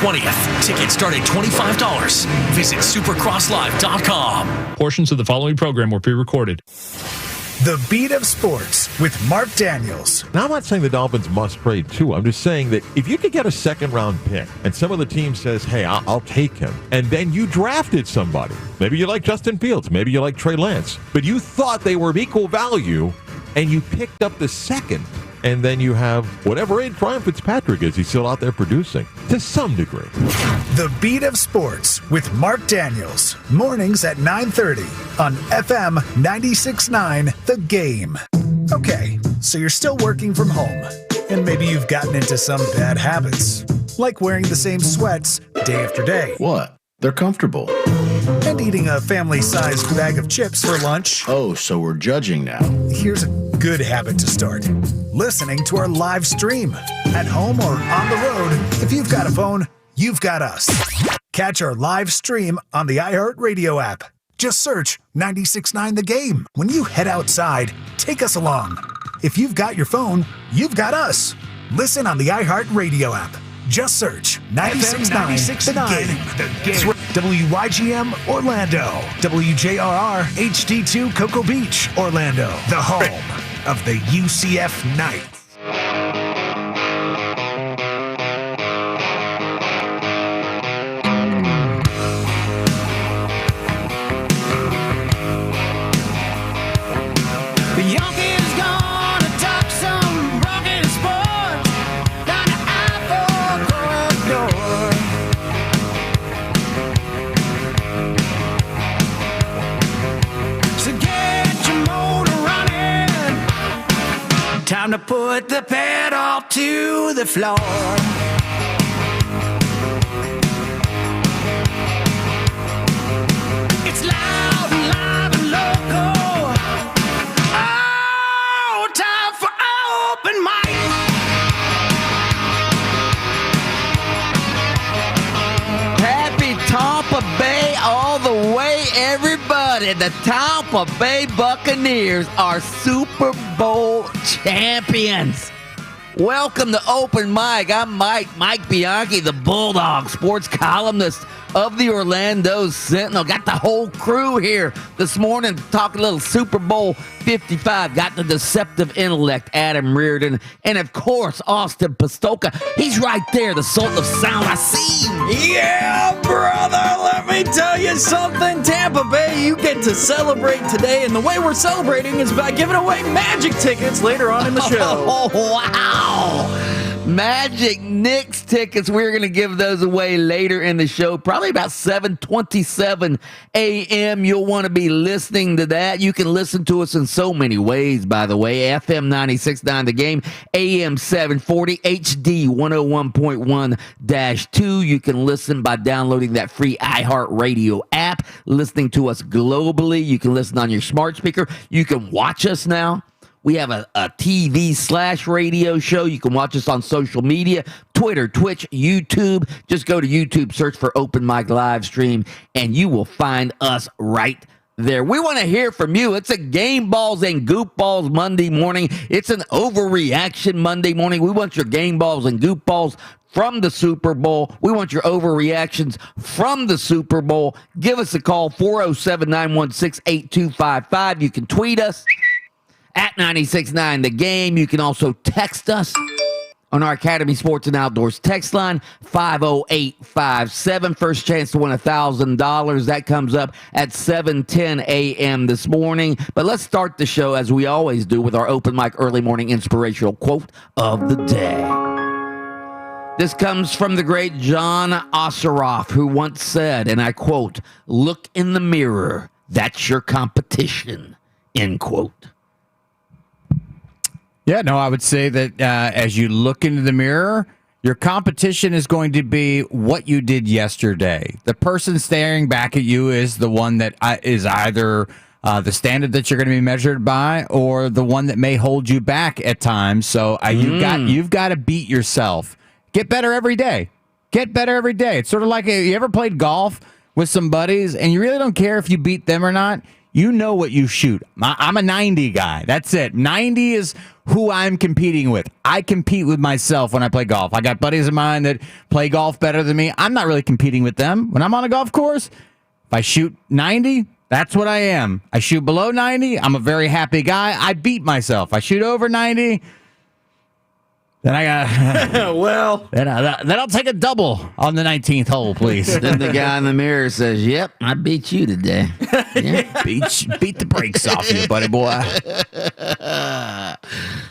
20th. Tickets start at $25. Visit supercrosslive.com. Portions of the following program were pre-recorded. The Beat of Sports with Mark Daniels. Now, I'm not saying the Dolphins must trade too. I'm just saying that if you could get a second-round pick and some of the team says, hey, I'll take him, and then you drafted somebody, maybe you like Justin Fields, maybe you like Trey Lance, but you thought they were of equal value, and you picked up the second, and then you have whatever age Ryan Fitzpatrick is, he's still out there producing to some degree. The Beat of Sports with Mark Daniels. Mornings at 9:30 on FM 96.9 The Game. Okay, so you're still working from home, and maybe you've gotten into some bad habits, like wearing the same sweats day after day. What? They're comfortable. And eating a family-sized bag of chips for lunch. Oh, so we're judging now. Here's a good habit to start. Listening to our live stream. At home or on the road, if you've got a phone, you've got us. Catch our live stream on the iHeartRadio app. Just search 96.9 The Game. When you head outside, take us along. If you've got your phone, you've got us. Listen on the iHeartRadio app. Just search 96.9 The Game. WYGM Orlando. WJRR HD2 Cocoa Beach, Orlando. The home of the UCF Knights. Time to put the pedal to the floor. It's loud and live and local. Oh, time for open mic. Happy Tampa Bay all the way, everybody. The Tampa Bay Buccaneers are Super Bowl champions. Welcome to Open Mic. I'm Mike Bianchi, the Bulldog sports columnist of the Orlando Sentinel. Got the whole crew here this morning talking a little Super Bowl 55. Got the deceptive intellect, Adam Reardon. And, of course, Austin Pastoka. He's right there, the Sultan of Sound. I see you. Yeah, brother, let me tell you something. Tampa Bay, you get to celebrate today. And the way we're celebrating is by giving away Magic tickets later on in the show. Oh, wow. Magic Knicks tickets. We're going to give those away later in the show, probably about 7:27 a.m. You'll want to be listening to that. You can listen to us in so many ways, by the way. FM 96.9 The Game, AM 740, HD 101.1-2. You can listen by downloading that free iHeartRadio app, listening to us globally. You can listen on your smart speaker. You can watch us now. We have a TV/radio show. You can watch us on social media, Twitter, Twitch, YouTube. Just go to YouTube, search for Open Mic Live Stream, and you will find us right there. We want to hear from you. It's a Game Balls and Goop Balls Monday morning. It's an overreaction Monday morning. We want your Game Balls and Goop Balls from the Super Bowl. We want your overreactions from the Super Bowl. Give us a call, 407-916-8255. You can tweet us at 96.9 The Game. You can also text us on our Academy Sports and Outdoors text line, 50857. First chance to win $1,000. That comes up at 7:10 a.m. this morning. But let's start the show, as we always do, with our Open Mic early morning inspirational quote of the day. This comes from the great John Osseroff, who once said, and I quote, "Look in the mirror. That's your competition," end quote. Yeah, no, I would say that as you look into the mirror, your competition is going to be what you did yesterday. The person staring back at you is the one that is either the standard that you're going to be measured by, or the one that may hold you back at times. So you've got to beat yourself. Get better every day. Get better every day. It's sort of like you ever played golf with some buddies, and you really don't care if you beat them or not. you know what you shoot. I'm a 90 guy. That's it. 90 is who I'm competing with. I compete with myself when I play golf. I got buddies of mine that play golf better than me. I'm not really competing with them. When I'm on a golf course, if I shoot 90, that's what I am. I shoot below 90, I'm a very happy guy. I beat myself. I shoot over 90, then I got well, then I'll take a double on the 19th hole, please. Then the guy in the mirror says, "Yep, I beat you today." Yeah. Beat the brakes off you, buddy boy.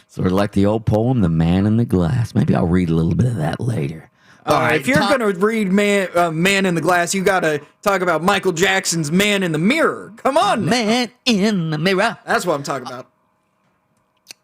Sort of like the old poem, "The Man in the Glass." Maybe I'll read a little bit of that later. All right, if you're going to read Man in the Glass, you got to talk about Michael Jackson's Man in the Mirror. Come on. Man in the Mirror. That's what I'm talking about.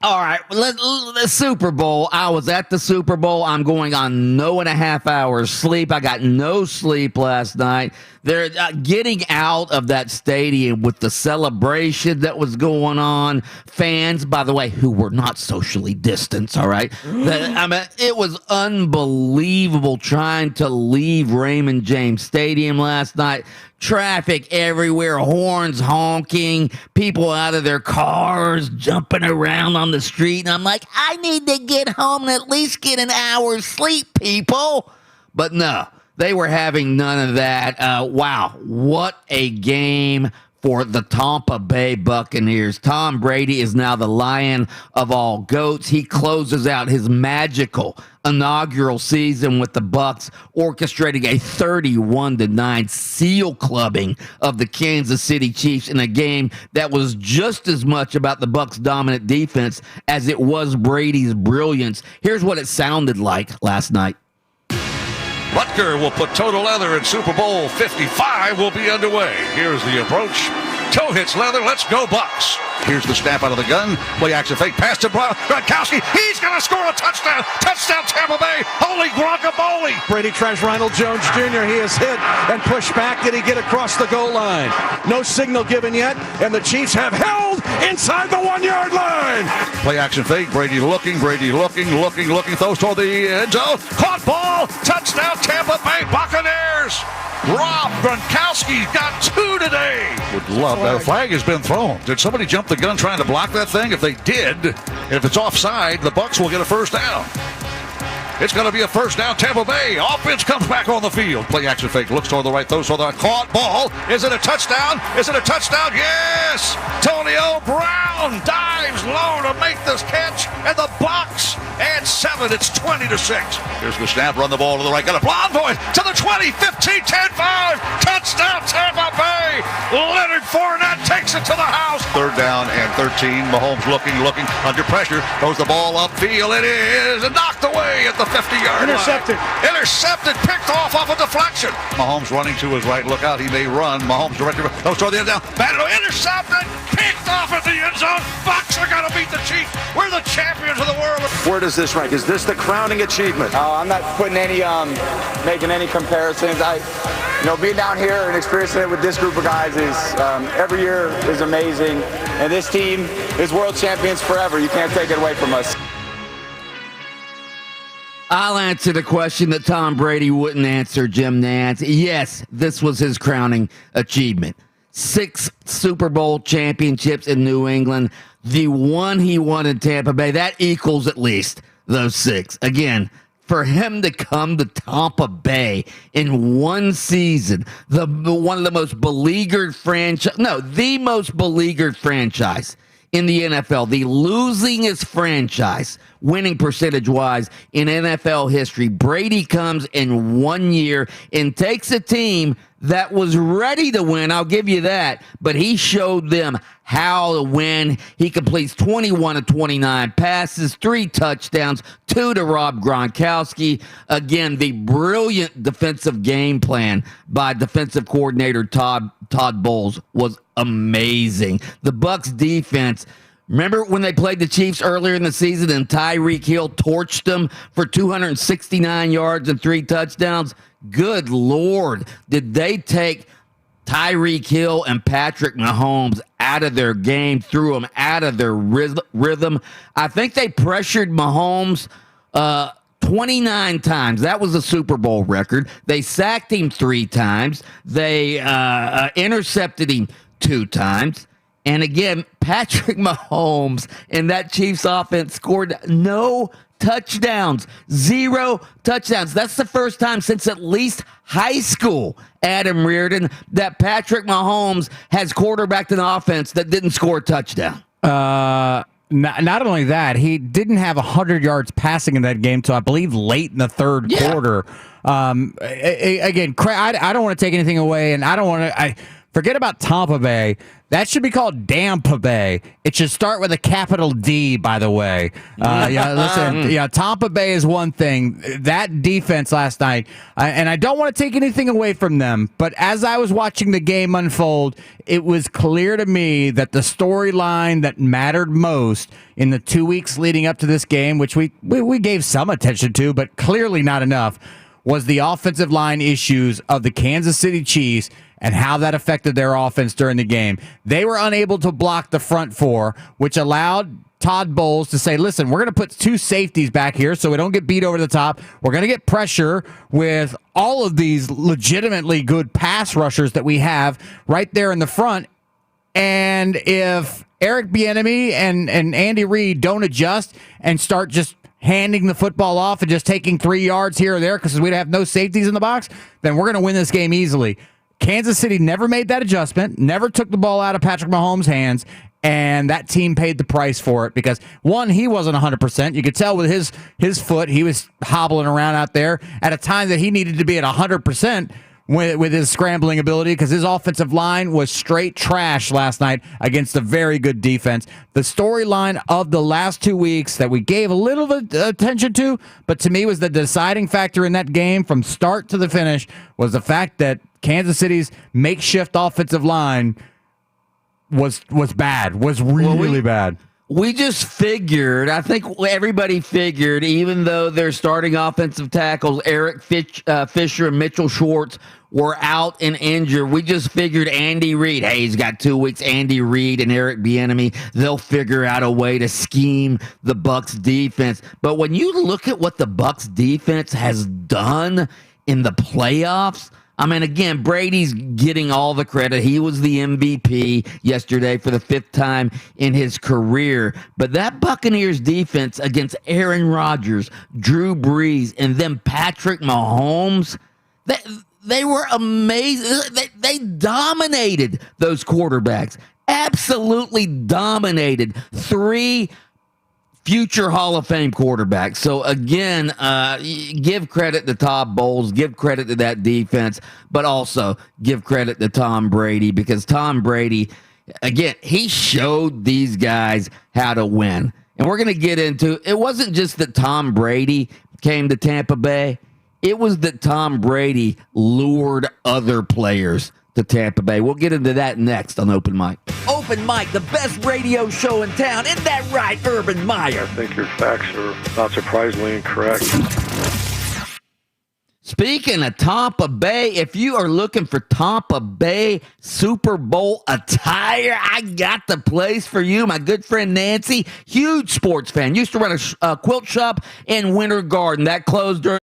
All right, the Super Bowl. I was at the Super Bowl. I'm going on 9.5 hours sleep. I got no sleep last night. They're getting out of that stadium with the celebration that was going on. Fans, by the way, who were not socially distanced, all right? It was unbelievable trying to leave Raymond James Stadium last night. Traffic everywhere, horns honking, people out of their cars, jumping around on the street. And I'm like, I need to get home and at least get an hour's sleep, people. But no, they were having none of that. Wow, what a game for the Tampa Bay Buccaneers. Tom Brady is now the Lion of all goats. He closes out his magical inaugural season with the Bucs, orchestrating a 31-9 seal clubbing of the Kansas City Chiefs in a game that was just as much about the Bucs' dominant defense as it was Brady's brilliance. Here's what it sounded like last night. Butker will put total leather in Super Bowl 55 will be underway. Here's the approach. Toe hits leather. Let's go Bucs. Here's the snap out of the gun. Play action fake. Pass to Gronkowski. He's going to score a touchdown. Touchdown Tampa Bay. Holy guacamole. Brady tries Ronald Jones Jr. He is hit and pushed back. Did he get across the goal line? No signal given yet. And the Chiefs have held inside the 1-yard line. Play action fake. Brady looking. Throws toward the end zone. Caught ball. Touchdown Tampa Bay Buccaneers. Rob Gronkowski got 2 today. Would love that. A flag has been thrown. Did somebody jump the gun trying to block that thing? If they did, if it's offside, the Bucs will get a first down. It's going to be a first down. Tampa Bay offense comes back on the field. Play action fake. Looks toward the right. Throws toward the caught ball. Is it a touchdown? Yes. Antonio Brown dives low to make this catch, and the Bucs add 7. It's 20-6. Here's the snap. Run the ball to the right. Got a blonde boy to the 20, 15, 10, 5. Touchdown Tampa Bay. Leonard Fournette takes it to the house. 3rd down and 13. Mahomes looking under pressure. Throws the ball upfield. It is knocked away at the 50-yard line. Intercepted. Picked off a deflection. Mahomes running to his right. Look out. He may run. Mahomes directly. Throws toward the end down. Battle intercepted. Picked off at the end zone. Bucs are going to beat the Chiefs. We're the champions of the world. Where does this rank? Is this the crowning achievement? I'm not putting any, making any comparisons. Being down here and experiencing it with this group of guys is every year is amazing. And this team is world champions forever. You can't take it away from us. I'll answer the question that Tom Brady wouldn't answer, Jim Nantz. Yes, this was his crowning achievement. 6 Super Bowl championships in New England. The one he won in Tampa Bay, that equals at least those 6. Again, for him to come to Tampa Bay in one season, one of the most beleaguered the most beleaguered franchise in the NFL, the losingest franchise, winning percentage-wise in NFL history. Brady comes in 1 year and takes a team that was ready to win, I'll give you that, but he showed them how to win. He completes 21 of 29 passes, 3 touchdowns, 2 to Rob Gronkowski. Again, the brilliant defensive game plan by defensive coordinator Todd Bowles was amazing. The Bucs defense, remember when they played the Chiefs earlier in the season and Tyreek Hill torched them for 269 yards and 3 touchdowns? Good Lord, did they take Tyreek Hill and Patrick Mahomes out of their game, threw them out of their rhythm. I think they pressured Mahomes 29 times. That was a Super Bowl record. They sacked him 3 times. They intercepted him 2 times. And again, Patrick Mahomes and that Chiefs offense scored no touchdowns, 0 touchdowns. That's the first time since at least high school, Adam Reardon, that Patrick Mahomes has quarterbacked an offense that didn't score a touchdown. Not only that, he didn't have 100 yards passing in that game till I believe late in the third quarter. Again, I don't want to take anything away, and I don't want to. Forget about Tampa Bay. That should be called Dampa Bay. It should start with a capital D, by the way. Listen, Tampa Bay is one thing. That defense last night, and I don't want to take anything away from them, but as I was watching the game unfold, it was clear to me that the storyline that mattered most in the 2 weeks leading up to this game, which we gave some attention to, but clearly not enough, was the offensive line issues of the Kansas City Chiefs and how that affected their offense during the game. They were unable to block the front four, which allowed Todd Bowles to say, listen, we're going to put 2 safeties back here so we don't get beat over the top. We're going to get pressure with all of these legitimately good pass rushers that we have right there in the front. And if Eric Bieniemy and Andy Reid don't adjust and start just handing the football off and just taking 3 yards here or there because we have no safeties in the box, then we're going to win this game easily. Kansas City never made that adjustment, never took the ball out of Patrick Mahomes' hands, and that team paid the price for it because, one, he wasn't 100%. You could tell with his foot, he was hobbling around out there at a time that he needed to be at 100% with his scrambling ability because his offensive line was straight trash last night against a very good defense. The storyline of the last 2 weeks that we gave a little bit attention to, but to me was the deciding factor in that game from start to the finish was the fact that Kansas City's makeshift offensive line was bad, was really bad. We just figured, I think everybody figured, even though their starting offensive tackles, Eric Fisher and Mitchell Schwartz, were out and injured, we just figured Andy Reid, hey, he's got 2 weeks, Andy Reid and Eric Bieniemy, they'll figure out a way to scheme the Bucs defense. But when you look at what the Bucs defense has done in the playoffs, I mean, again, Brady's getting all the credit. He was the MVP yesterday for the 5th time in his career. But that Buccaneers defense against Aaron Rodgers, Drew Brees, and then Patrick Mahomes, they were amazing. They dominated those quarterbacks. Absolutely dominated 3 future Hall of Fame quarterback. So again, give credit to Todd Bowles, give credit to that defense, but also give credit to Tom Brady because Tom Brady, again, he showed these guys how to win. And we're going to get into, it wasn't just that Tom Brady came to Tampa Bay. It was that Tom Brady lured other players to Tampa Bay. We'll get into that next on Open Mic. Open Mic, the best radio show in town. Isn't that right, Urban Meyer? I think your facts are not surprisingly incorrect. Speaking of Tampa Bay, if you are looking for Tampa Bay Super Bowl attire, I got the place for you. My good friend Nancy, huge sports fan, used to run a quilt shop in Winter Garden. That closed during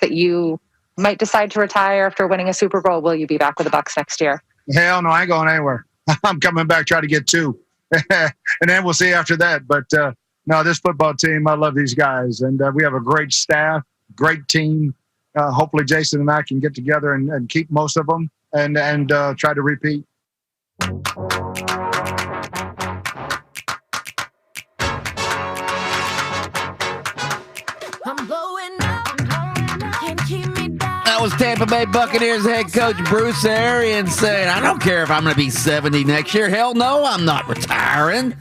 that you might decide to retire after winning a Super Bowl? Will you be back with the Bucs next year? Hell no, I ain't going anywhere. I'm coming back, try to get 2. And then we'll see after that. But no, this football team, I love these guys. And we have a great staff, great team. Hopefully Jason and I can get together and keep most of them and try to repeat. That was Tampa Bay Buccaneers head coach Bruce Arians saying, I don't care if I'm going to be 70 next year. Hell no, I'm not retiring.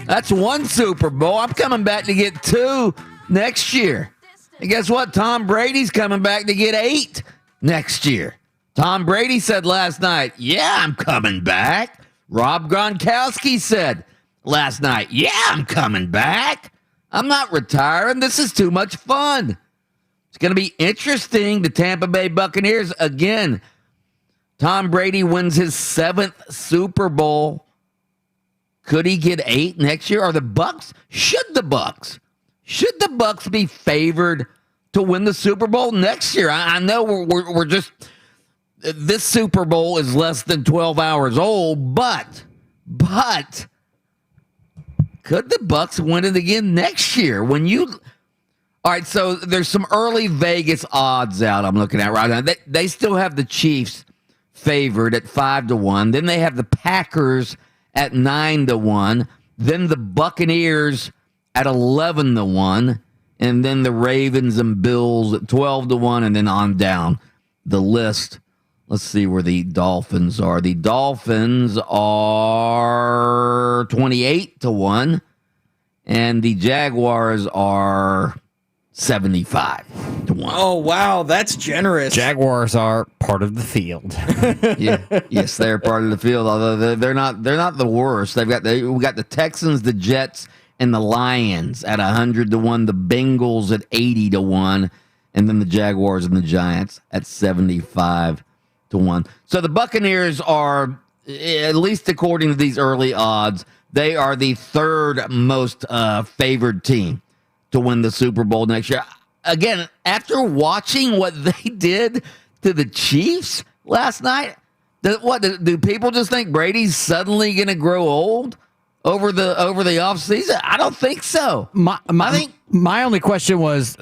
That's 1 Super Bowl. I'm coming back to get 2 next year. And guess what? Tom Brady's coming back to get 8 next year. Tom Brady said last night, yeah, I'm coming back. Rob Gronkowski said last night, yeah, I'm coming back. I'm not retiring. This is too much fun. It's going to be interesting. The Tampa Bay Buccaneers, again, Tom Brady wins his 7th Super Bowl. Could he get 8 next year? Or the Bucs? Should the Bucs be favored to win the Super Bowl next year? I know we're just, this Super Bowl is less than 12 hours old, but could the Bucs win it again next year? All right, so there's some early Vegas odds out I'm looking at right now. They still have the Chiefs favored at 5-1. Then they have the Packers at 9-1. Then the Buccaneers at 11-1. And then the Ravens and Bills at 12-1. And then on down the list. Let's see where the Dolphins are. The Dolphins are 28-1. And the Jaguars are 75-1. Oh, wow. That's generous. Jaguars are part of the field. Yes, they're part of the field, although they're not the worst. We got the Texans, the Jets, and the Lions at 100-1, the Bengals at 80-1, and then the Jaguars and the Giants at 75-1. So the Buccaneers are, at least according to these early odds, they are the 3rd most favored team to win the Super Bowl next year. Again, after watching what they did to the Chiefs last night, do people just think Brady's suddenly going to grow old over the offseason? I don't think so. My only question was,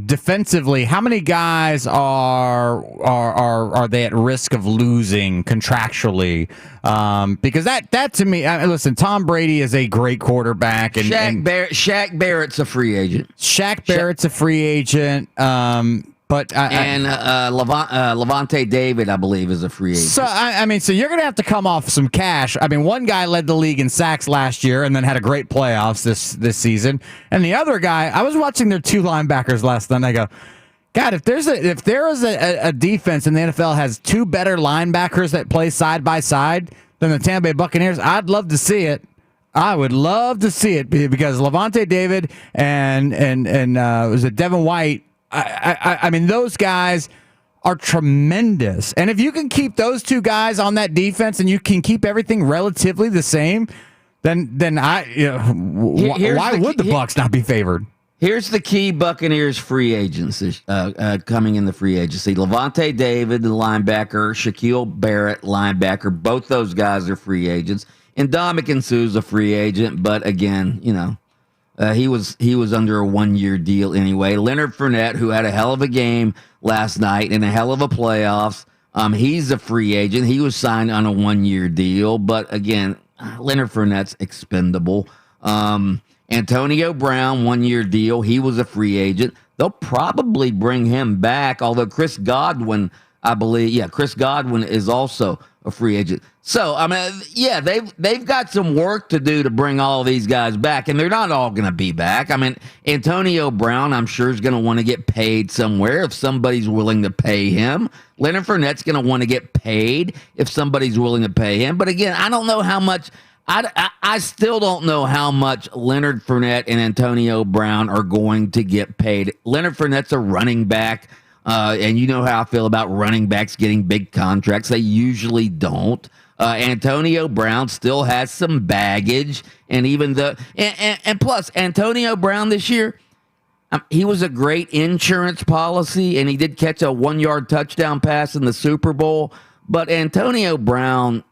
defensively, how many guys are they at risk of losing contractually? Because that to me, listen, Tom Brady is a great quarterback, and Shaq Barrett's a free agent. Shaq Barrett's a free agent. Levante David, I believe, is a free agent. So so you're going to have to come off some cash. I mean, one guy led the league in sacks last year and then had a great playoffs this season, and the other guy, I was watching their 2 linebackers last night. And I go, God, if there is a defense in the NFL has 2 better linebackers that play side by side than the Tampa Bay Buccaneers, I'd love to see it. I would love to see it because Levante David and was it Devin White? I mean, those guys are tremendous. And if you can keep those 2 guys on that defense and you can keep everything relatively the same, then why would the Bucs not be favored? Here's the key Buccaneers free agents coming in the free agency. Levante David, the linebacker, Shaquille Barrett, linebacker. Both those guys are free agents. And Ndamukong Suh's a free agent, but again, he was under a 1-year deal anyway. Leonard Fournette, who had a hell of a game last night and a hell of a playoffs, he's a free agent. He was signed on a 1-year deal, but again, Leonard Fournette's expendable. Antonio Brown, 1-year deal. He was a free agent. They'll probably bring him back, although Chris Godwin, I believe, Chris Godwin is also a free agent. So, I mean, they've got some work to do to bring all these guys back, and they're not all going to be back. I mean, Antonio Brown, I'm sure, is going to want to get paid somewhere if somebody's willing to pay him. Leonard Fournette's going to want to get paid if somebody's willing to pay him. But again, I don't know how much. I still don't know how much Leonard Fournette and Antonio Brown are going to get paid. Leonard Fournette's a running back, and you know how I feel about running backs getting big contracts. They usually don't. Antonio Brown still has some baggage, and even and plus Antonio Brown this year, He was a great insurance policy, and he did catch a 1-yard touchdown pass in the Super Bowl. But Antonio Brown,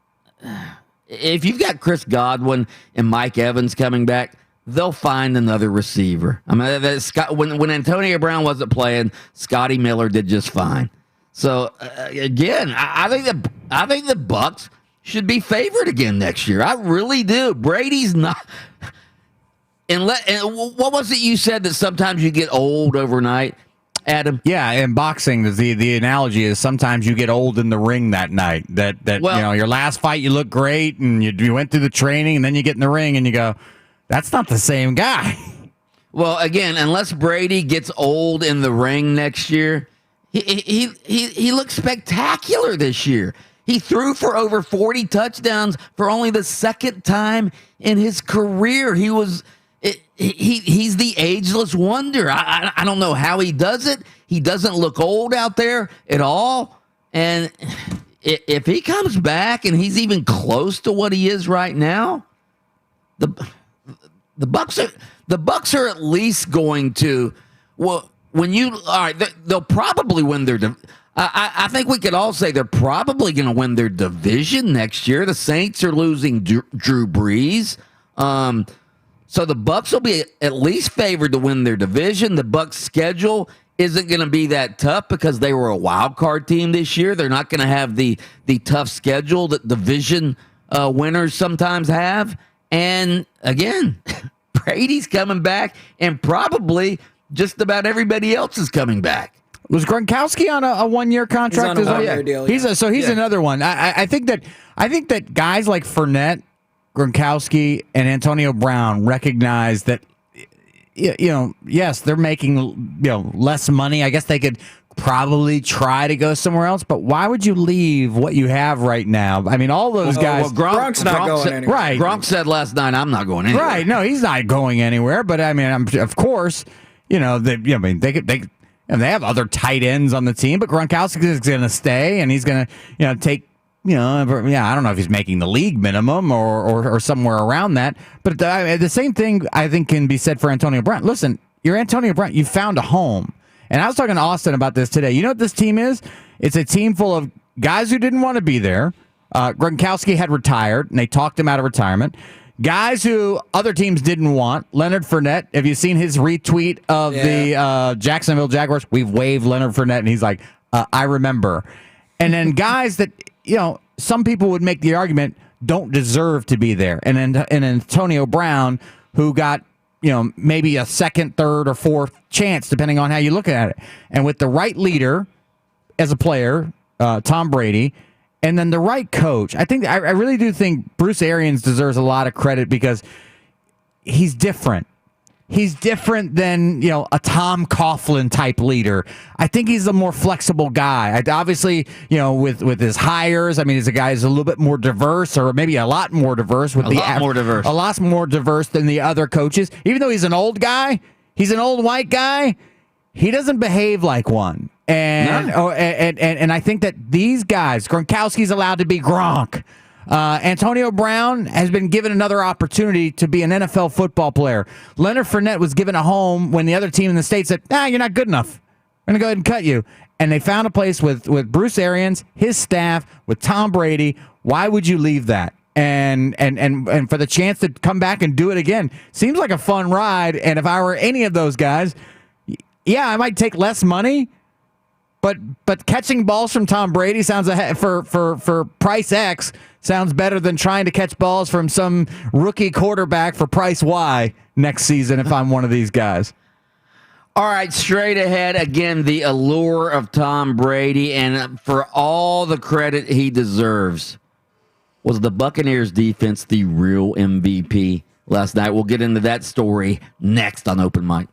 if you've got Chris Godwin and Mike Evans coming back, they'll find another receiver. I mean, when Antonio Brown wasn't playing, Scotty Miller did just fine. So again, I think the Bucs should be favored again next year. I really do. Brady's not. And what was it you said that sometimes you get old overnight, Adam? Yeah, in boxing, the analogy is sometimes you get old in the ring that night. That your last fight you look great and you went through the training, and then you get in the ring and you go, that's not the same guy. Well, again, unless Brady gets old in the ring next year, he looks spectacular this year. He threw for over 40 touchdowns for only the second time in his career. He's the ageless wonder. I don't know how he does it. He doesn't look old out there at all. And if he comes back and he's even close to what he is right now, the Bucs are at least going to, well, they'll probably win their. I think we could all say they're probably going to win their division next year. The Saints are losing Drew Brees. So the Bucs will be at least favored to win their division. The Bucs' schedule isn't going to be that tough because they were a wild card team this year. They're not going to have the tough schedule that division winners sometimes have. And again, Brady's coming back, and probably just about everybody else is coming back. Was Gronkowski on a 1-year contract? He's on a 1-year deal. Yeah. He's another one. I think that guys like Fournette, Gronkowski, and Antonio Brown recognize that, yes, they're making less money. I guess they could probably try to go somewhere else, but why would you leave what you have right now? I mean, all those guys. Gronk's not going anywhere. Right. Gronk said last night, "I'm not going anywhere." Right. No, he's not going anywhere. But I mean, of course, they have other tight ends on the team, but Gronkowski is going to stay, and he's going to take. I don't know if he's making the league minimum or somewhere around that. But the same thing I think can be said for Antonio Brown. Listen, you're Antonio Brown. You found a home. And I was talking to Austin about this today. You know what this team is? It's a team full of guys who didn't want to be there. Gronkowski had retired, and they talked him out of retirement. Guys who other teams didn't want. Leonard Fournette. Have you seen his retweet of the Jacksonville Jaguars? We've waived Leonard Fournette, and he's like, I remember. And then guys that, some people would make the argument don't deserve to be there. And Antonio Brown, who got maybe a second, third, or fourth chance, depending on how you look at it. And with the right leader as a player, Tom Brady, and then the right coach, I really do think Bruce Arians deserves a lot of credit because he's different. He's different than, a Tom Coughlin type leader. I think he's a more flexible guy. Obviously, with his hires, I mean, he's a guy who's a little bit more diverse, or maybe a lot more diverse. A lot more diverse than the other coaches. Even though he's an old guy, he's an old white guy, he doesn't behave like one. And I think that these guys, Gronkowski's allowed to be Gronk. Antonio Brown has been given another opportunity to be an NFL football player. Leonard Fournette was given a home when the other team in the state said, you're not good enough. We're going to go ahead and cut you. And they found a place with Bruce Arians, his staff, with Tom Brady. Why would you leave that? And for the chance to come back and do it again, seems like a fun ride. And if I were any of those guys, I might take less money. But catching balls from Tom Brady sounds for price X sounds better than trying to catch balls from some rookie quarterback for price Y next season if I'm one of these guys. All right, straight ahead again, the allure of Tom Brady, and for all the credit he deserves, was the Buccaneers defense the real MVP last night? We'll get into that story next on Open Mic.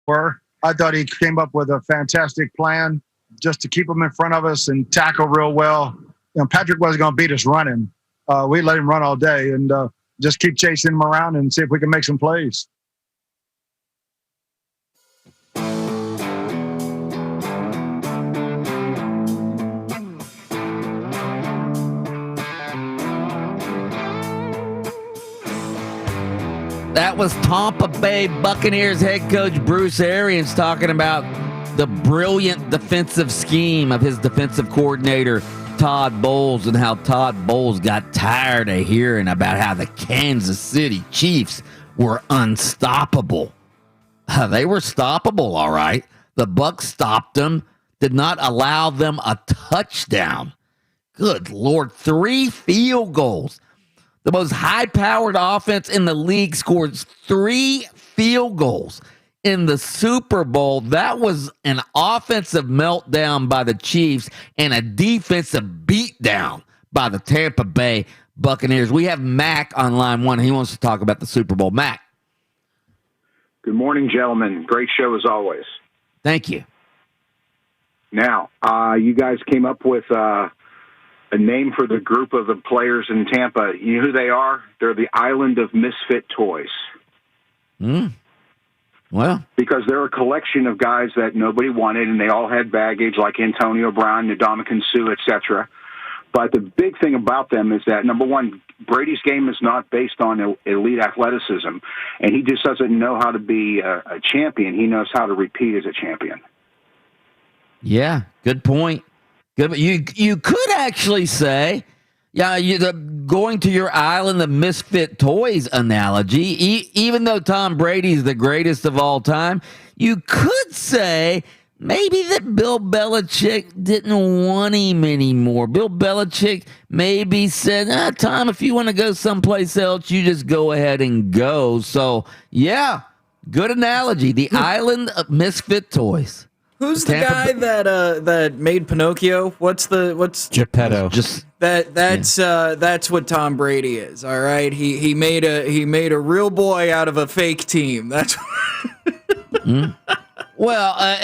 were. I thought he came up with a fantastic plan just to keep them in front of us and tackle real well. Patrick wasn't going to beat us running. We let him run all day and just keep chasing him around and see if we can make some plays. That was Tampa Bay Buccaneers head coach Bruce Arians talking about the brilliant defensive scheme of his defensive coordinator, Todd Bowles, and how Todd Bowles got tired of hearing about how the Kansas City Chiefs were unstoppable. They were stoppable, all right. The Bucs stopped them, did not allow them a touchdown. Good Lord, 3 field goals. The most high-powered offense in the league scores 3 field goals in the Super Bowl. That was an offensive meltdown by the Chiefs and a defensive beatdown by the Tampa Bay Buccaneers. We have Mac on line 1. He wants to talk about the Super Bowl. Mac. Good morning, gentlemen. Great show as always. Thank you. Now, you guys came up with a name for the group of the players in Tampa. You know who they are? They're the Island of Misfit Toys. Well, because they're a collection of guys that nobody wanted, and they all had baggage, like Antonio Brown, Ndamukong Suh, etc. But the big thing about them is that, number one, Brady's game is not based on elite athleticism, and he just doesn't know how to be a champion. He knows how to repeat as a champion. Yeah, good point. Good. You could actually say, going to your Island of Misfit Toys analogy, even though Tom Brady's the greatest of all time, you could say maybe that Bill Belichick didn't want him anymore. Bill Belichick maybe said, Tom, if you want to go someplace else, you just go ahead and go. So, yeah, good analogy. The Island of Misfit Toys. Who's the guy that made Pinocchio? What's Geppetto? That's what Tom Brady is. All right, he made a real boy out of a fake team. That's Well,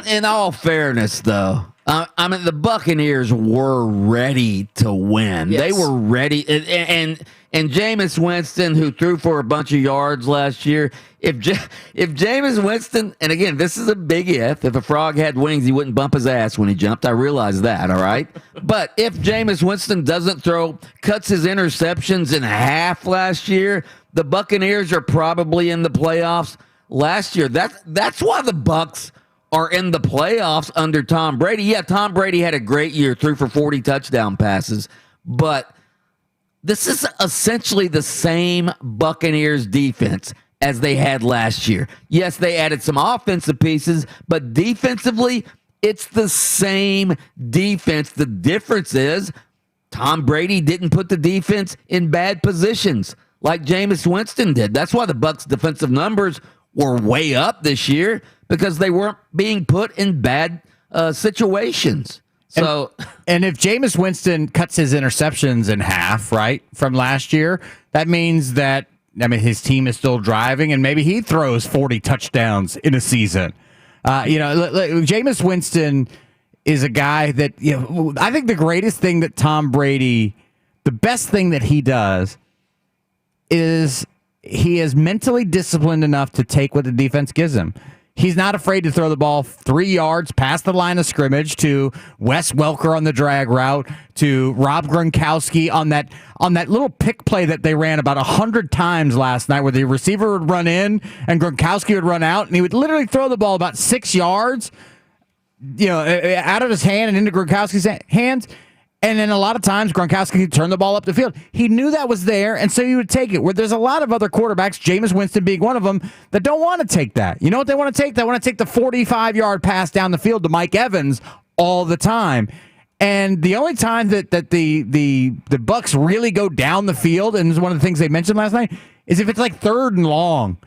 in all fairness, though, I mean the Buccaneers were ready to win. Yes. They were ready, and Jameis Winston, who threw for a bunch of yards last year. If Jameis Winston, and again, this is a big if a frog had wings, he wouldn't bump his ass when he jumped. I realize that, all right? But if Jameis Winston cuts his interceptions in half last year, the Buccaneers are probably in the playoffs last year. That's why the Bucs are in the playoffs under Tom Brady. Yeah, Tom Brady had a great year, threw for 40 touchdown passes, but this is essentially the same Buccaneers defense as they had last year. Yes, they added some offensive pieces, but defensively, it's the same defense. The difference is Tom Brady didn't put the defense in bad positions like Jameis Winston did. That's why the Bucs' defensive numbers were way up this year, because they weren't being put in bad situations. So, and if Jameis Winston cuts his interceptions in half, right, from last year, that means that, his team is still driving, and maybe he throws 40 touchdowns in a season. Jameis Winston is a guy that, I think the greatest thing that Tom Brady, the best thing that he does is he is mentally disciplined enough to take what the defense gives him. He's not afraid to throw the ball 3 yards past the line of scrimmage to Wes Welker on the drag route, to Rob Gronkowski on that little pick play that they ran about 100 times last night, where the receiver would run in and Gronkowski would run out, and he would literally throw the ball about 6 yards, out of his hand and into Gronkowski's hands. And then a lot of times Gronkowski could turn the ball up the field. He knew that was there, and so he would take it. Where there's a lot of other quarterbacks, Jameis Winston being one of them, that don't want to take that. You know what they want to take? They want to take the 45-yard pass down the field to Mike Evans all the time. And the only time that the Bucs really go down the field, and this is one of the things they mentioned last night, is if it's like 3rd and long.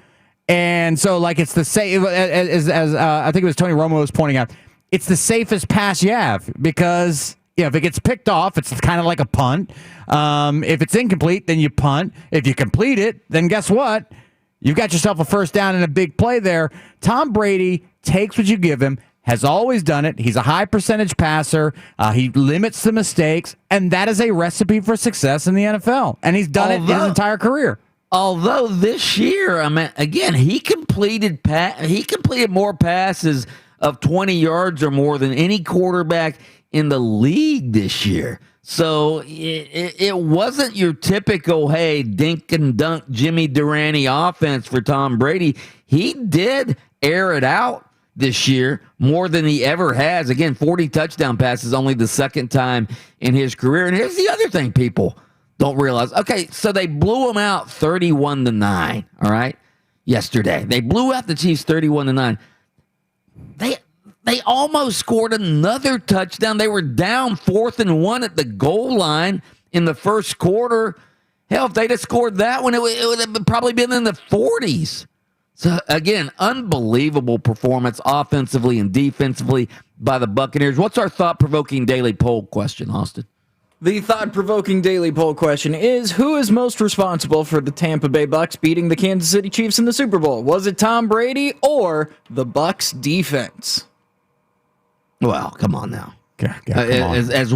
And so, like, it's the same, as I think it was Tony Romo was pointing out, it's the safest pass you have, because if it gets picked off, it's kind of like a punt. If it's incomplete, then you punt. If you complete it, then guess what? You've got yourself a first down and a big play there. Tom Brady takes what you give him, has always done it. He's a high percentage passer. He limits the mistakes, and that is a recipe for success in the NFL. And he's done it his entire career. Although this year, I mean, again, he completed more passes of 20 yards or more than any quarterback in the league this year. So it wasn't your typical, hey, dink and dunk Jimmy Durante offense for Tom Brady. He did air it out this year more than he ever has. Again, 40 touchdown passes, only the second time in his career. And here's the other thing people don't realize. Okay, so they blew him out 31-9, all right, yesterday. They blew out the Chiefs 31-9. They almost scored another touchdown. They were down 4th and 1 at the goal line in the first quarter. Hell, if they'd have scored that one, it would have probably been in the 40s. So, again, unbelievable performance offensively and defensively by the Buccaneers. What's our thought-provoking daily poll question, Austin? The thought-provoking daily poll question is, who is most responsible for the Tampa Bay Bucs beating the Kansas City Chiefs in the Super Bowl? Was it Tom Brady or the Bucs defense? Well, come on now. Come on. As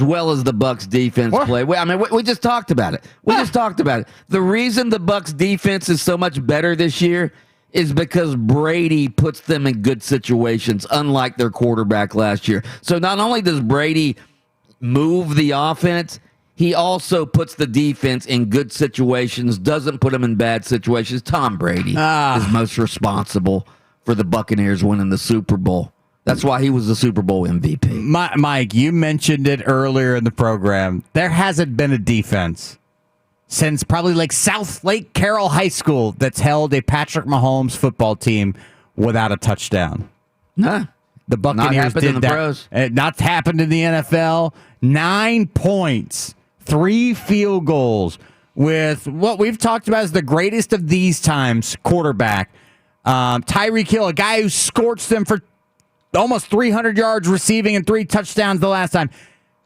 well as the Bucs defense play. I mean, we just talked about it. The reason the Bucs defense is so much better this year is because Brady puts them in good situations, unlike their quarterback last year. So not only does Brady move the offense, he also puts the defense in good situations, doesn't put them in bad situations. Tom Brady is most responsible for the Buccaneers winning the Super Bowl. That's why he was the Super Bowl MVP. Mike, you mentioned it earlier in the program. There hasn't been a defense since probably like South Lake Carroll High School that's held a Patrick Mahomes football team without a touchdown. Nah. The Buccaneers did that. Pros. Not happened in the NFL. 9 points, 3 field goals with what we've talked about as the greatest of these times quarterback. Tyreek Hill, a guy who scorched them for almost 300 yards receiving and 3 touchdowns the last time.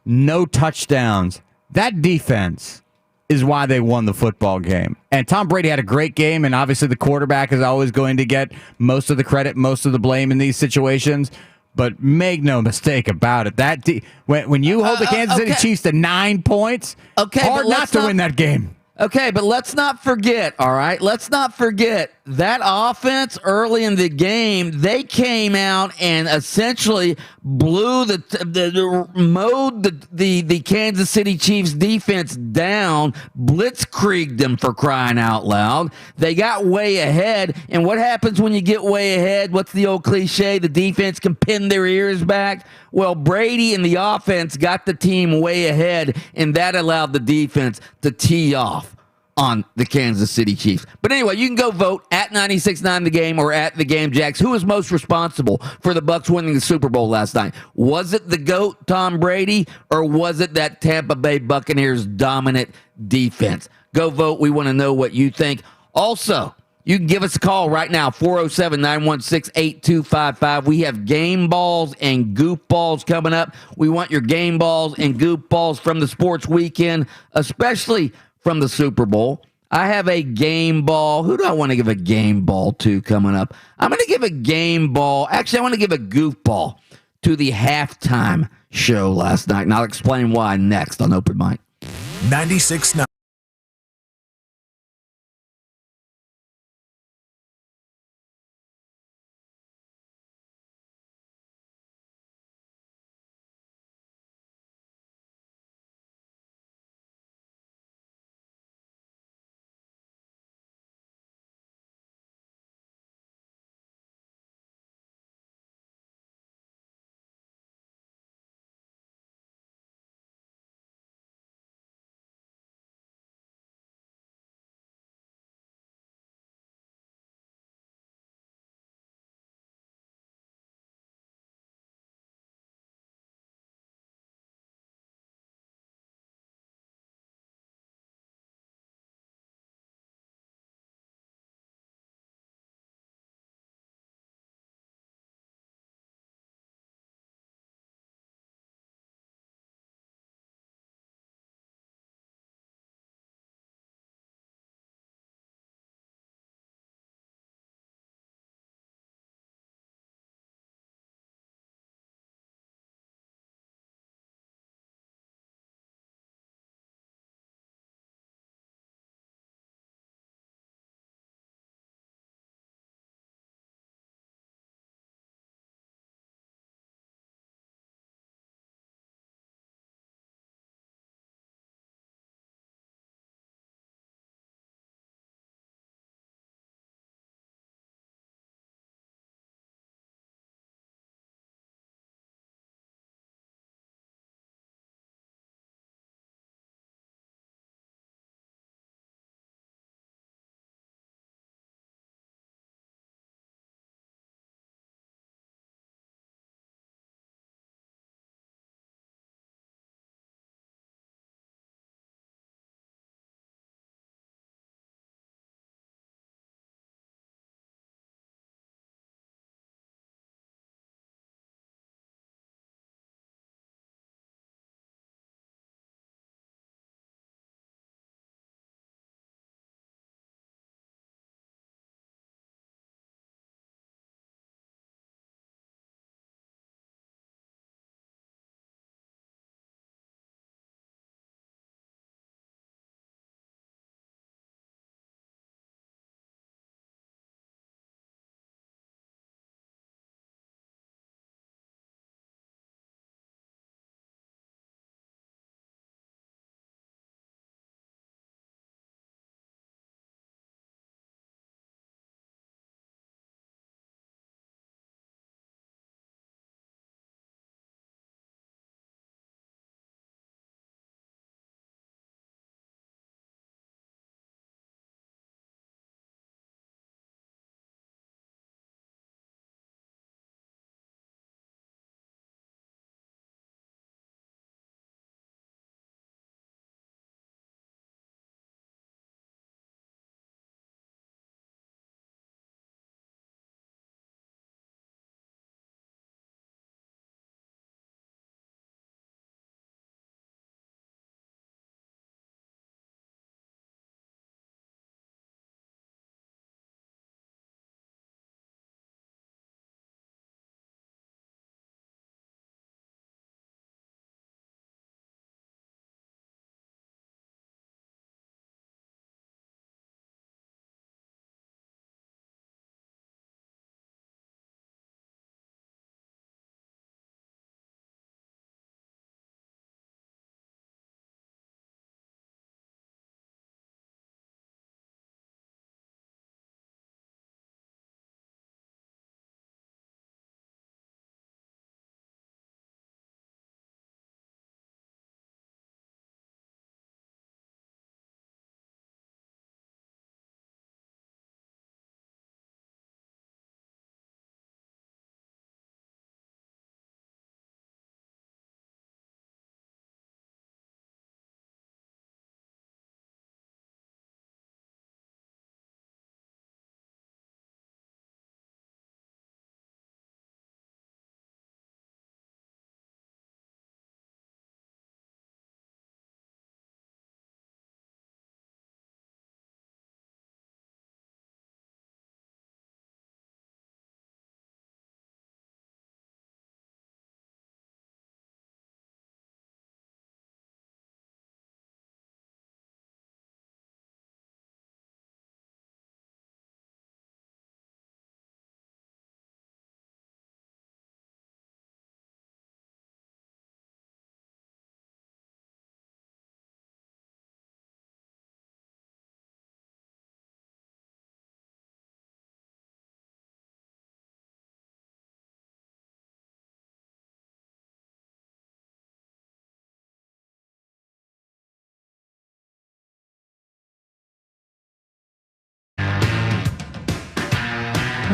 No touchdowns. That defense is why they won the football game. And Tom Brady had a great game, and obviously the quarterback is always going to get most of the credit, most of the blame in these situations. But make no mistake about it. When you hold the Kansas City Chiefs to 9 points, hard not to win that game. Okay, but let's not forget, all right? Let's not forget that offense early in the game, they came out and essentially mowed the Kansas City Chiefs defense down, blitzkrieged them for crying out loud. They got way ahead, and what happens when you get way ahead? What's the old cliche? The defense can pin their ears back. Well, Brady and the offense got the team way ahead, and that allowed the defense to tee off on the Kansas City Chiefs. But anyway, you can go vote at 96.9 The Game or at The Game Jacks. Who is most responsible for the Bucs winning the Super Bowl last night? Was it the GOAT, Tom Brady, or was it that Tampa Bay Buccaneers dominant defense? Go vote. We want to know what you think. Also, you can give us a call right now, 407-916-8255. We have game balls and goof balls coming up. We want your game balls and goof balls from the sports weekend, especially from the Super Bowl. I have a game ball. Who do I want to give a game ball to coming up? I'm going to give a game ball. Actually, I want to give a goof ball to the halftime show last night, and I'll explain why next on Open Mic. 96.9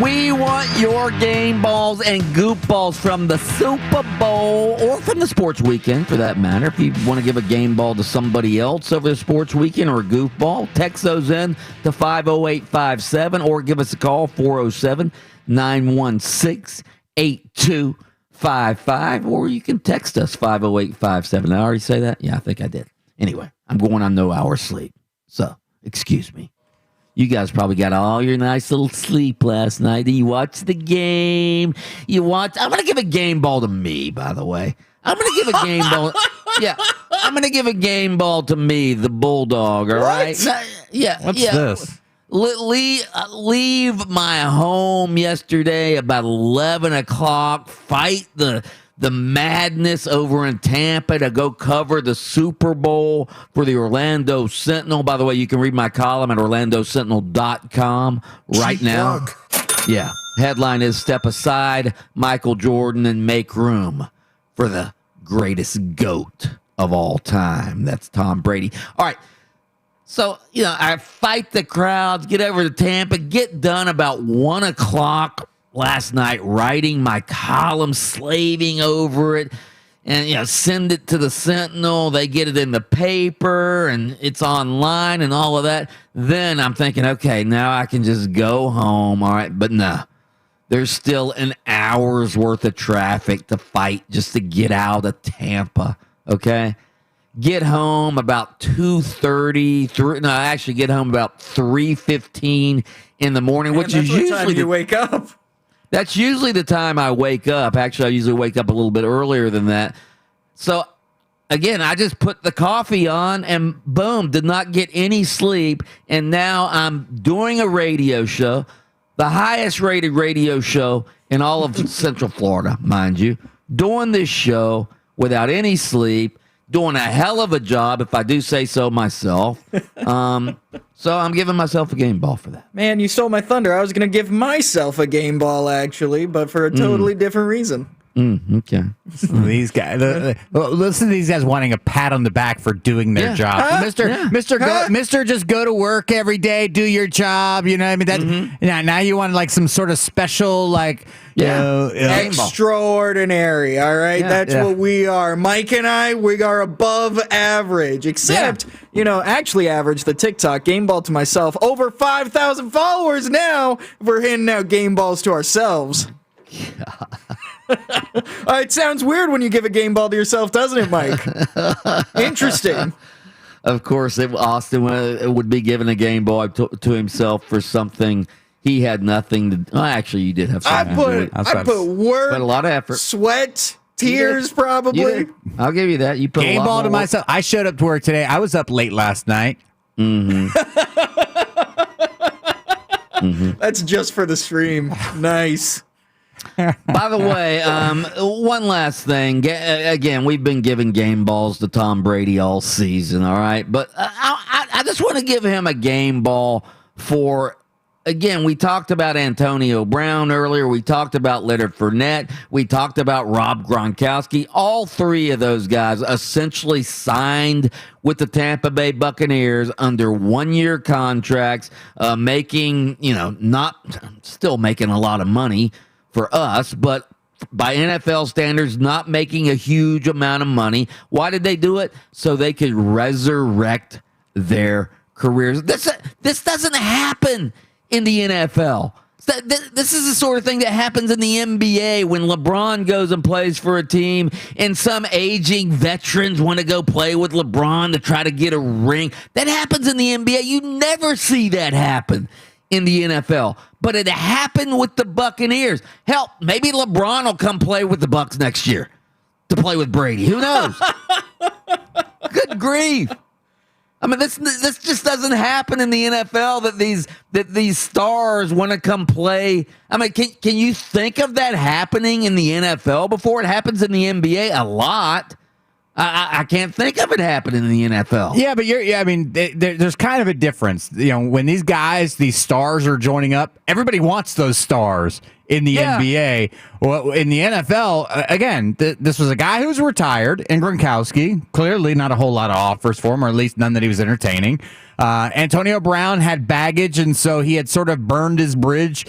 We want your game balls and goop balls from the Super Bowl or from the sports weekend, for that matter. If you want to give a game ball to somebody else over the sports weekend or a goof ball, text those in to 50857 or give us a call, 407-916-8255, or you can text us, 50857. Did I already say that? Yeah, I think I did. Anyway, I'm going on no hour sleep, so excuse me. You guys probably got all your nice little sleep last night. You watched the game. I'm going to give a game ball to me, by the way. I'm going to give a game ball. Yeah, I'm going to give a game ball to me, the Bulldog, all right? What's this? Leave my home yesterday about 11 o'clock. Fight the madness over in Tampa to go cover the Super Bowl for the Orlando Sentinel. By the way, you can read my column at orlandosentinel.com right now. Yeah. Headline is Step Aside, Michael Jordan, and Make Room for the greatest GOAT of all time. That's Tom Brady. All right. So, I fight the crowds, get over to Tampa, get done about 1 o'clock last night, writing my column, slaving over it, and send it to the Sentinel. They get it in the paper, and it's online and all of that. Then I'm thinking, okay, now I can just go home. All right, but no. There's still an hour's worth of traffic to fight just to get out of Tampa, okay? Get home about 2:30. No, I actually get home about 3:15 in the morning, which is usually time you wake up. That's usually the time I wake up. Actually, I usually wake up a little bit earlier than that. So, again, I just put the coffee on and boom, did not get any sleep. And now I'm doing a radio show, the highest rated radio show in all of Central Florida, mind you, doing this show without any sleep, doing a hell of a job, if I do say so myself. So I'm giving myself a game ball for that. Man, you stole my thunder. I was going to give myself a game ball, actually, but for a totally different reason. Okay. These guys, listen to these guys wanting a pat on the back for doing their job. Mister, just go to work every day, do your job. You know what I mean? Now you want like some sort of special, extraordinary. All right, that's what we are. Mike and I, we are above average, except actually average. The TikTok game ball to myself, over 5,000 followers now. We're handing out game balls to ourselves. It sounds weird when you give a game ball to yourself, doesn't it, Mike? Interesting. Of course, Austin would be giving a game ball to himself for something he had nothing to do. Well, actually, you did have something to do with. I put work, but a lot of effort, sweat, tears, probably. I'll give you that. You put game a lot ball to more myself. I showed up to work today. I was up late last night. That's just for the stream. Nice. By the way, one last thing. Again, we've been giving game balls to Tom Brady all season, all right? But I just want to give him a game ball for, again, we talked about Antonio Brown earlier. We talked about Leonard Fournette. We talked about Rob Gronkowski. All three of those guys essentially signed with the Tampa Bay Buccaneers under one-year contracts, making, still making a lot of money for us, but by NFL standards, not making a huge amount of money. Why did they do it? So they could resurrect their careers. This doesn't happen in the NFL. This is the sort of thing that happens in the NBA when LeBron goes and plays for a team and some aging veterans want to go play with LeBron to try to get a ring. That happens in the NBA. You never see that happen in the NFL. But it happened with the Buccaneers. Hell, maybe LeBron will come play with the Bucs next year to play with Brady. Who knows? Good grief. I mean, this just doesn't happen in the NFL that these stars want to come play. I mean, can you think of that happening in the NFL before? It happens in the NBA a lot. I can't think of it happening in the NFL. Yeah, but there's kind of a difference. When these guys, these stars are joining up, everybody wants those stars in the NBA. Well, in the NFL, again, this was a guy who's retired, in Gronkowski. Clearly not a whole lot of offers for him, or at least none that he was entertaining. Antonio Brown had baggage, and so he had sort of burned his bridge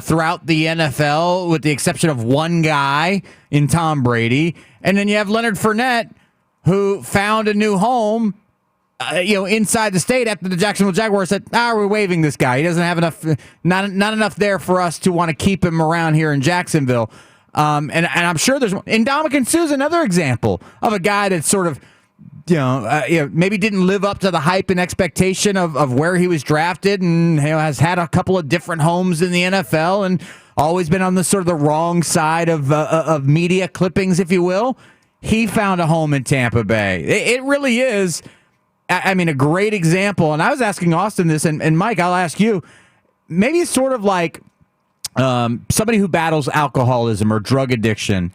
throughout the NFL, with the exception of one guy in Tom Brady. And then you have Leonard Fournette, who found a new home, inside the state after the Jacksonville Jaguars said, we're waiving this guy. He doesn't have enough, not enough there for us to want to keep him around here in Jacksonville. And I'm sure there's Ndamukong Suh's another example of a guy that sort of, maybe didn't live up to the hype and expectation of where he was drafted, and has had a couple of different homes in the NFL and always been on the sort of the wrong side of media clippings, if you will. He found a home in Tampa Bay. It really is. I mean, a great example. And I was asking Austin this, and Mike, I'll ask you. Maybe it's sort of like somebody who battles alcoholism or drug addiction.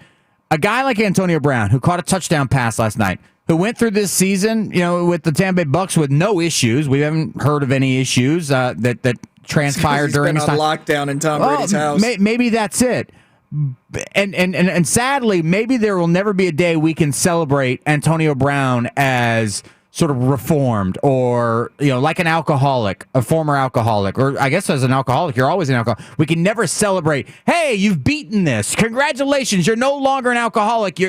A guy like Antonio Brown, who caught a touchdown pass last night, who went through this season, with the Tampa Bay Bucs with no issues. We haven't heard of any issues that transpired during his time. Lockdown in Tom Brady's house. Maybe that's it. And sadly, maybe there will never be a day we can celebrate Antonio Brown as sort of reformed, or like an alcoholic, a former alcoholic, or I guess as an alcoholic, you're always an alcoholic. We can never celebrate, hey, you've beaten this. Congratulations, you're no longer an alcoholic.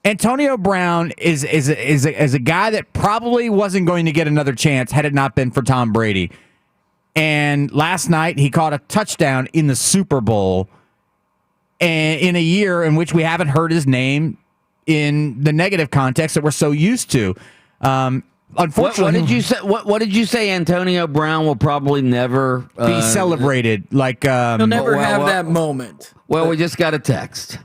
Antonio Brown is a guy that probably wasn't going to get another chance had it not been for Tom Brady. And last night he caught a touchdown in the Super Bowl, and in a year in which we haven't heard his name in the negative context that we're so used to. Unfortunately, what did you say? What did you say? Antonio Brown will probably never be celebrated. Like he'll never have that moment. Well, we just got a text.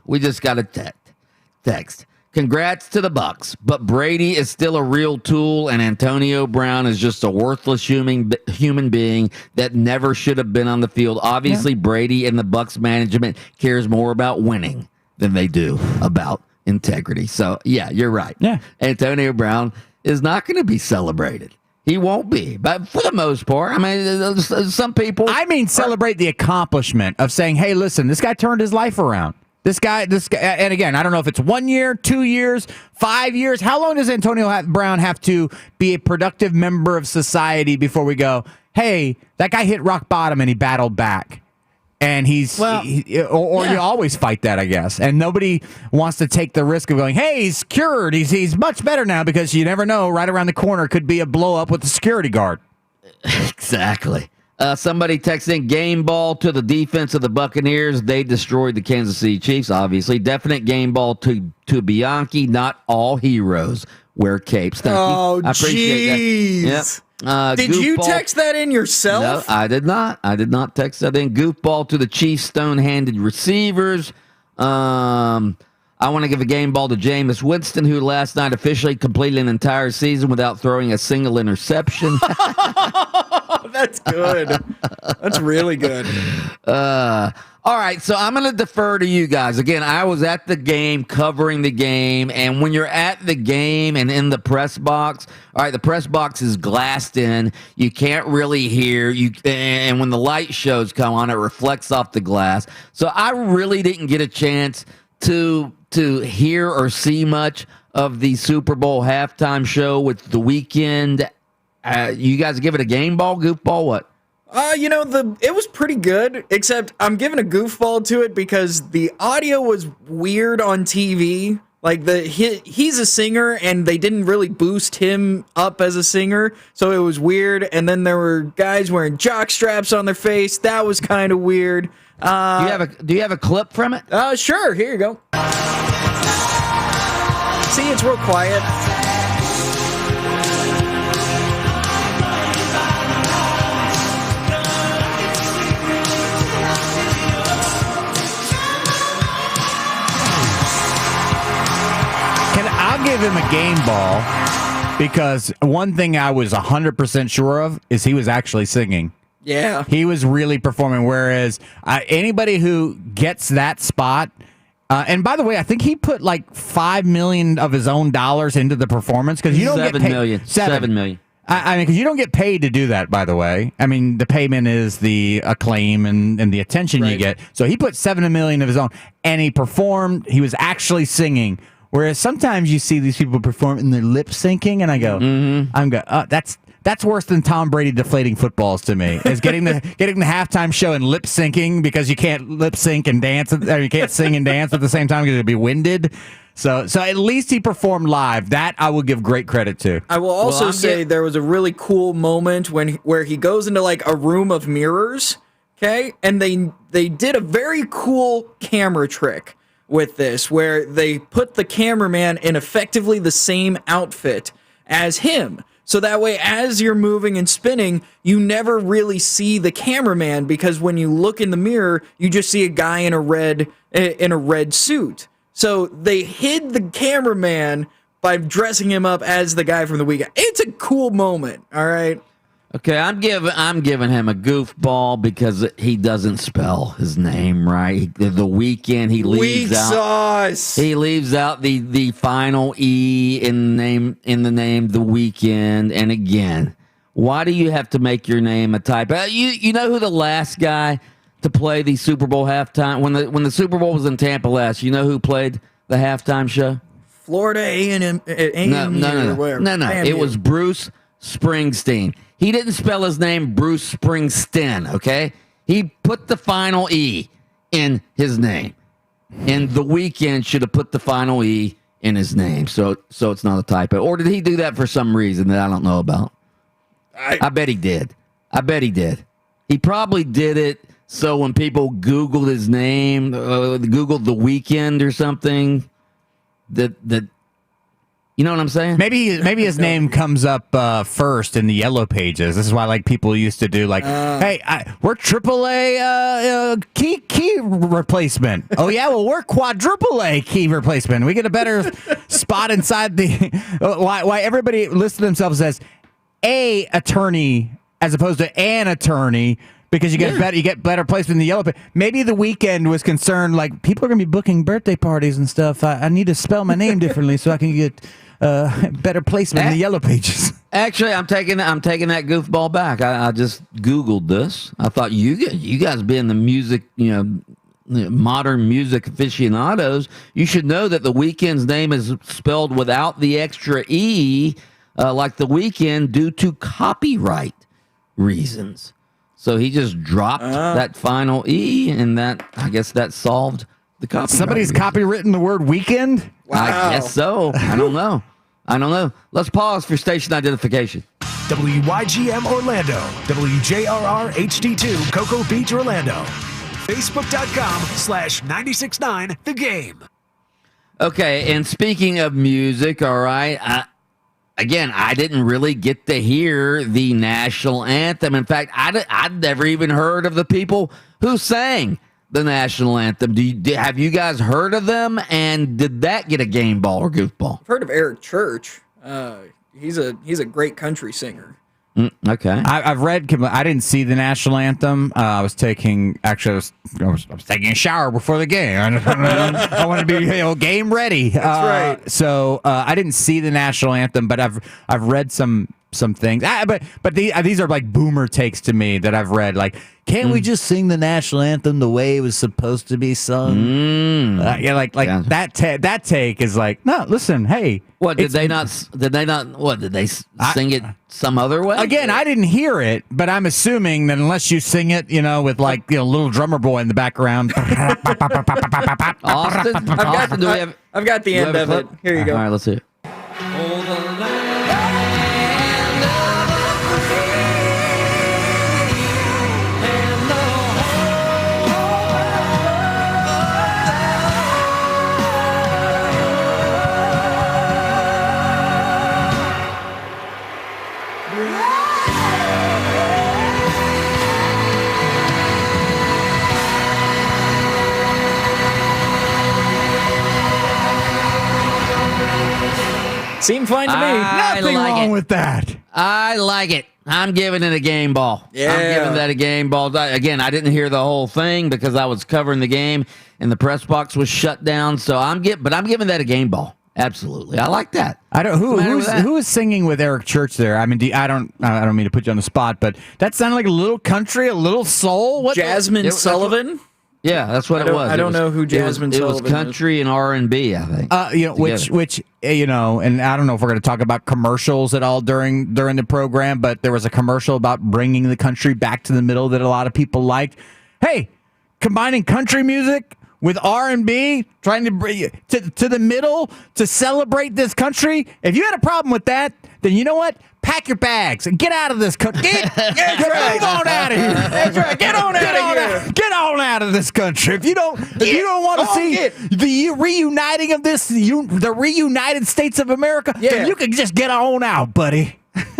Text. Congrats to the Bucs, but Brady is still a real tool, and Antonio Brown is just a worthless human being that never should have been on the field. Obviously, Brady and the Bucs management cares more about winning than they do about integrity. So, yeah, you're right. Yeah, Antonio Brown is not going to be celebrated. He won't be, but for the most part, I mean, some people. Celebrate the accomplishment of saying, "Hey, listen, this guy turned his life around." This guy, and again, I don't know if it's 1 year, 2 years, 5 years. How long does Antonio Brown have to be a productive member of society before we go, hey, that guy hit rock bottom and he battled back? And you always fight that, I guess. And nobody wants to take the risk of going, hey, he's cured. He's much better now, because you never know. Right around the corner could be a blow up with the security guard. Exactly. Somebody texting game ball to the defense of the Buccaneers. They destroyed the Kansas City Chiefs, obviously. Definite game ball to Bianchi. Not all heroes wear capes. Thank you. I appreciate that. Yep. Did you text that in yourself? No, I did not. I did not text that in. Goofball to the Chiefs stone-handed receivers. I want to give a game ball to Jameis Winston, who last night officially completed an entire season without throwing a single interception. That's good. That's really good. All right, so I'm going to defer to you guys. Again, I was at the game, covering the game, and when you're at the game and in the press box, all right, the press box is glassed in. You can't really hear. And when the light shows come on, it reflects off the glass. So I really didn't get a chance to hear or see much of the Super Bowl halftime show with The Weeknd. You guys give it a game ball, goofball, what? It was pretty good, except I'm giving a goofball to it because the audio was weird on TV. Like he's a singer, and they didn't really boost him up as a singer, so it was weird. And then there were guys wearing jock straps on their face. That was kind of weird. Do you have a clip from it? Sure. Here you go. See, it's real quiet. I'll give him a game ball, because one thing I was 100% sure of is he was actually singing. Yeah. He was really performing, whereas anybody who gets that spot, and by the way, I think he put like $5 million of his own dollars into the performance, because you don't get paid. $7 million. I mean, because you don't get paid to do that, by the way. I mean, the payment is the acclaim and the attention you get. So he put $7 million of his own, and he performed. He was actually singing. Whereas sometimes you see these people perform and they're lip syncing, and I go, That's worse than Tom Brady deflating footballs to me. Is getting the halftime show and lip syncing because you can't lip sync and dance, or you can't sing and dance at the same time because you'll be winded. So at least he performed live. That I will give great credit to. I will also say there was a really cool moment where he goes into like a room of mirrors, okay? And they did a very cool camera trick with this where they put the cameraman in effectively the same outfit as him. So that way, as you're moving and spinning, you never really see the cameraman because when you look in the mirror, you just see a guy in a red suit. So they hid the cameraman by dressing him up as the guy from The Weeknd. It's a cool moment, all right? Okay, I'm giving him a goofball because he doesn't spell his name right. The Weeknd, he leaves out the final E in the name The Weeknd. And again, why do you have to make your name a typo? You know who the last guy to play the Super Bowl halftime when the Super Bowl was in Tampa last? You know who played the halftime show? Florida A&M. No. It was Bruce Springsteen. He didn't spell his name Bruce Springsteen, okay? He put the final E in his name. And The Weeknd should have put the final E in his name. So it's not a typo. Or did he do that for some reason that I don't know about? I bet he did. He probably did it so when people Googled his name, Googled The Weeknd or something, that you know what I'm saying? Maybe his name comes up first in the yellow pages. This is why like people used to do like, hey, we're AAA key replacement. Oh yeah, well we're quadruple A key replacement. We get a better spot inside the. Why everybody listed themselves as a attorney as opposed to an attorney. Because you get better placement in the yellow page. Maybe The Weeknd was concerned, like, people are going to be booking birthday parties and stuff. I need to spell my name differently so I can get better placement in the yellow pages. Actually, I'm taking that goofball back. I just Googled this. I thought you guys being the music, modern music aficionados, you should know that The Weeknd's name is spelled without the extra E, like The Weeknd, due to copyright reasons. So he just dropped that final E, and I guess that solved the copyright. Somebody's copywritten the word weekend? Wow. I guess so. I don't know. Let's pause for station identification. WYGM Orlando, WJRR HD2 Cocoa Beach, Orlando. Facebook.com/969 The Game. Okay, and speaking of music, all right, again, I didn't really get to hear the national anthem. In fact, I'd never even heard of the people who sang the national anthem. Have you guys heard of them? And did that get a game ball or goofball? I've heard of Eric Church. He's a great country singer. Okay, I've read. I didn't see the national anthem. I was taking a shower before the game. I want to be game ready. That's right. So I didn't see the national anthem, but I've read some things. But these are like boomer takes to me that I've read. Like, can't we just sing the national anthem the way it was supposed to be sung? That take is like, no. Listen, hey. What did they not? What did they sing it some other way? Again, I didn't hear it, but I'm assuming that unless you sing it, with like little drummer boy in the background. Austin, I've got the end of it. Here you go. All right, let's see it. Seemed fine to me. Nothing wrong with that. I like it. I'm giving it a game ball. Yeah. I'm giving that a game ball. Again, I didn't hear the whole thing because I was covering the game and the press box was shut down. So I'm giving that a game ball. Absolutely, I like that. Who is singing with Eric Church there? I mean, I don't mean to put you on the spot, but that sounded like a little country, a little soul. Jasmine Sullivan. Yeah, that's what it was. I don't know who Jasmine It was Sullivan country and R&B, I think. Which and I don't know if we're going to talk about commercials at all during the program, but there was a commercial about bringing the country back to the middle that a lot of people liked. Hey, combining country music with R&B, trying to bring you to the middle to celebrate this country. If you had a problem with that, then you know what? Pack your bags and get out of this country. Move on out of here. That's right. Get on out of here. Get on out of this country. If you don't want to see the reuniting of the reunited states of America, then you can just get on out, buddy.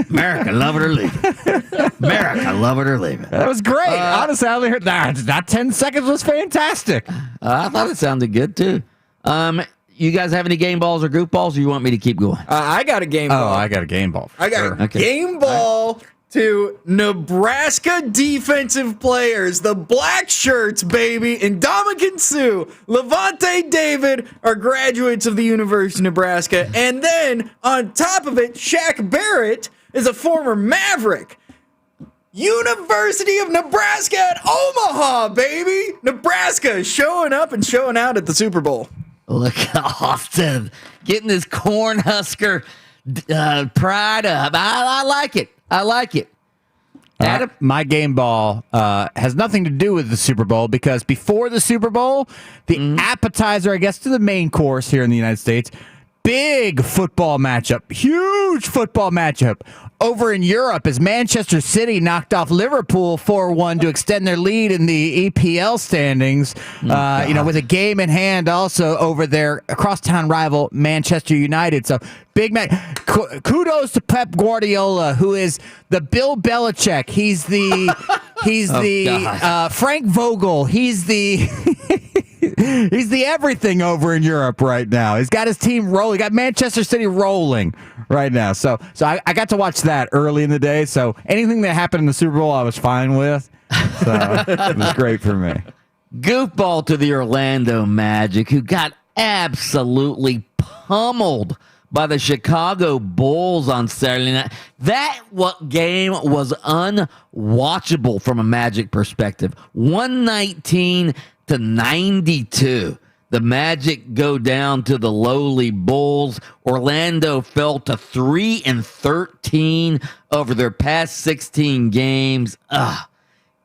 America, love it or leave it. America, love it or leave it. That was great. Honestly, I only heard that 10 seconds was fantastic. I thought it sounded good, too. You guys have any game balls or goof balls, or you want me to keep going? I got a game ball. Oh, I got a game ball. I got a game ball to Nebraska defensive players, the black shirts, baby. And Ndamukong Suh, Levante David are graduates of the University of Nebraska. And then on top of it, Shaq Barrett is a former Maverick. University of Nebraska at Omaha, baby. Nebraska is showing up and showing out at the Super Bowl. Look at Austin getting his Cornhusker pride up. I like it. I like it. Adam? My game ball has nothing to do with the Super Bowl because before the Super Bowl, the appetizer, I guess, to the main course here in the United States, big football matchup, huge football matchup. Over in Europe, as Manchester City knocked off Liverpool 4-1 to extend their lead in the EPL standings, with a game in hand also over their crosstown rival Manchester United. So big match. Kudos to Pep Guardiola, who is the Bill Belichick. He's the Frank Vogel. He's the he's the everything over in Europe right now. He's got his team rolling. He got Manchester City rolling right now. So I got to watch that early in the day. So anything that happened in the Super Bowl, I was fine with. So it was great for me. Goofball to the Orlando Magic, who got absolutely pummeled by the Chicago Bulls on Saturday night. That game was unwatchable from a Magic perspective. 119-92. The Magic go down to the lowly Bulls. Orlando fell to 3-13 over their past 16 games.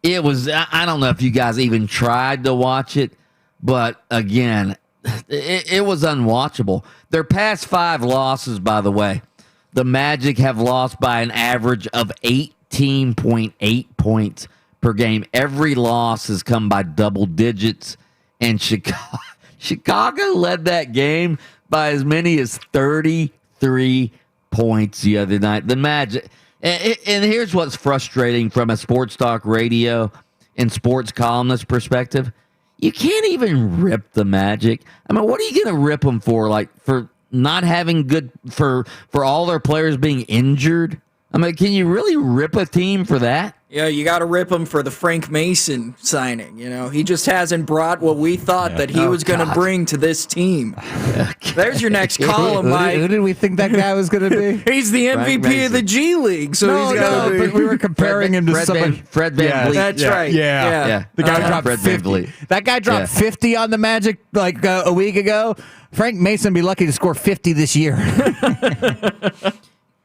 It was, I don't know if you guys even tried to watch it, but again, it was unwatchable. Their past 5 losses, by the way, the Magic have lost by an average of 18.8 points per game. Every loss has come by double digits, and Chicago led that game by as many as 33 points the other night. The Magic, and here's what's frustrating from a sports talk radio and sports columnist perspective. You can't even rip the Magic. I mean, what are you going to rip them for? Like, for not having for all their players being injured? I mean, can you really rip a team for that? Yeah, you got to rip him for the Frank Mason signing. You know, he just hasn't brought what we thought that he was going to bring to this team. Okay. There's your next column, Mike. Who did we think that guy was going to be? He's the MVP of the G League, so he's got to be. But we were comparing him to somebody. Fred Van Vliet. That's right. Yeah. The guy dropped 50. That guy dropped 50 on the Magic like a week ago. Frank Mason be lucky to score 50 this year.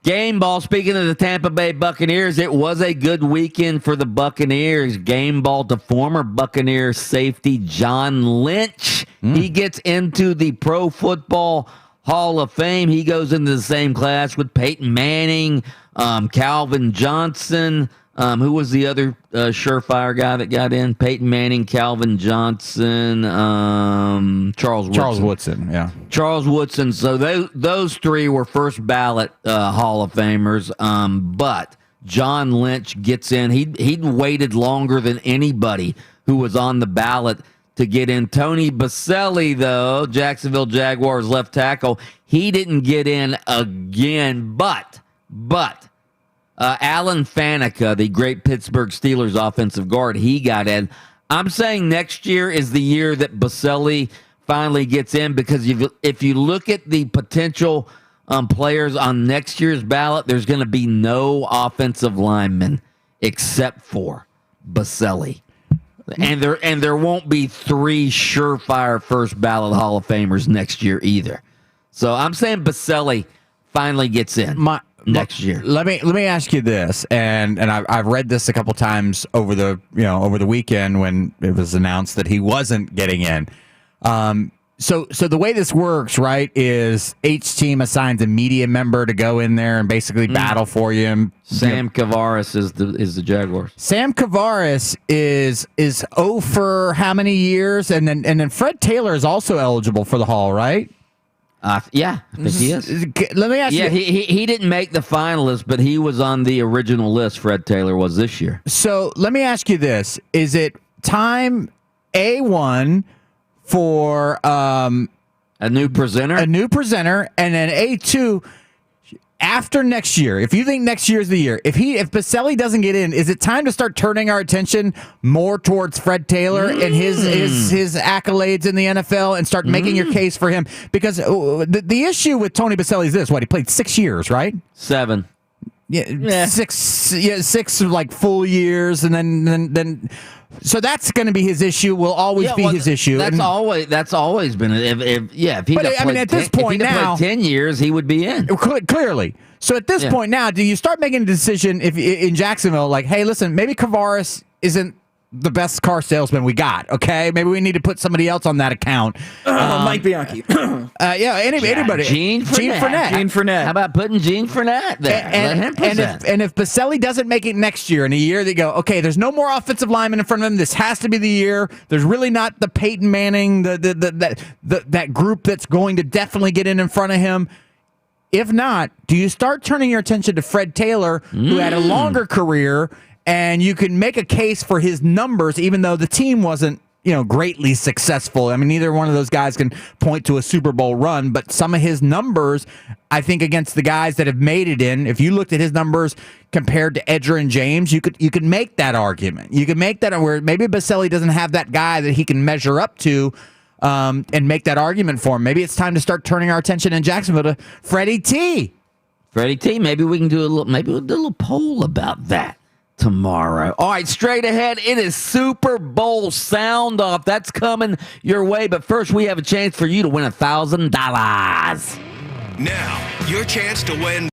Game ball, speaking of the Tampa Bay Buccaneers, it was a good weekend for the Buccaneers. Game ball to former Buccaneers safety John Lynch. He gets into the Pro Football Hall of Fame. He goes into the same class with Peyton Manning, Calvin Johnson. Who was the other surefire guy that got in? Peyton Manning, Calvin Johnson, Charles Woodson. Charles Woodson, yeah. Charles Woodson. So those 3 were first ballot Hall of Famers. But John Lynch gets in. He'd waited longer than anybody who was on the ballot to get in. Tony Baselli, though, Jacksonville Jaguars left tackle, he didn't get in again. But Alan Faneca, the great Pittsburgh Steelers offensive guard, he got in. I'm saying next year is the year that Baselli finally gets in, because if you look at the potential players on next year's ballot, there's going to be no offensive linemen except for Baselli. And there won't be 3 surefire first ballot Hall of Famers next year either. So I'm saying Baselli finally gets in next year. Let me ask you this, and I've read this a couple times over the weekend when it was announced that he wasn't getting in. So the way this works, right, is each team assigns a media member to go in there and basically battle for you. Sam Kavaris is the Jaguars. Sam Kavaris is 0 for how many years, and then Fred Taylor is also eligible for the Hall, right? Yeah, I think he is. Let me ask you. Yeah, he didn't make the finalists, but he was on the original list. Fred Taylor was this year. So let me ask you this: is it time A1 for a new presenter, and then A2 after next year? If you think next year's the year, if Baselli doesn't get in, is it time to start turning our attention more towards Fred Taylor and his accolades in the NFL and start making your case for him? Because the issue with Tony Baselli is this: he played 6 years, right? 7. Yeah, 6. Yeah, 6 like full years, and then. So that's going to be his issue. Will always be his issue. That's always been it. If he at this point now, 10 years, he would be in. Clearly. So at this point now, do you start making a decision if in Jacksonville, like, hey, listen, maybe Kavaris isn't the best car salesman we got. Okay, maybe we need to put somebody else on that account. Mike Bianchi. Anybody. Gene Fournette. How about putting Gene Fournette there? Let him present. And if Baselli doesn't make it next year, in a year they go, okay, there's no more offensive linemen in front of him. This has to be the year. There's really not the Peyton Manning, that group that's going to definitely get in front of him. If not, do you start turning your attention to Fred Taylor, who had a longer career? And you can make a case for his numbers, even though the team wasn't, greatly successful. I mean, neither one of those guys can point to a Super Bowl run, but some of his numbers, I think, against the guys that have made it in, if you looked at his numbers compared to Edger and James, you could make that argument. You could make that where maybe Baselli doesn't have that guy that he can measure up to, and make that argument for him. Maybe it's time to start turning our attention in Jacksonville to Freddie T. Maybe we can do a little poll about that tomorrow. All right, straight ahead, it is Super Bowl sound off. That's coming your way. But first, we have a chance for you to win $1,000. Now, your chance to win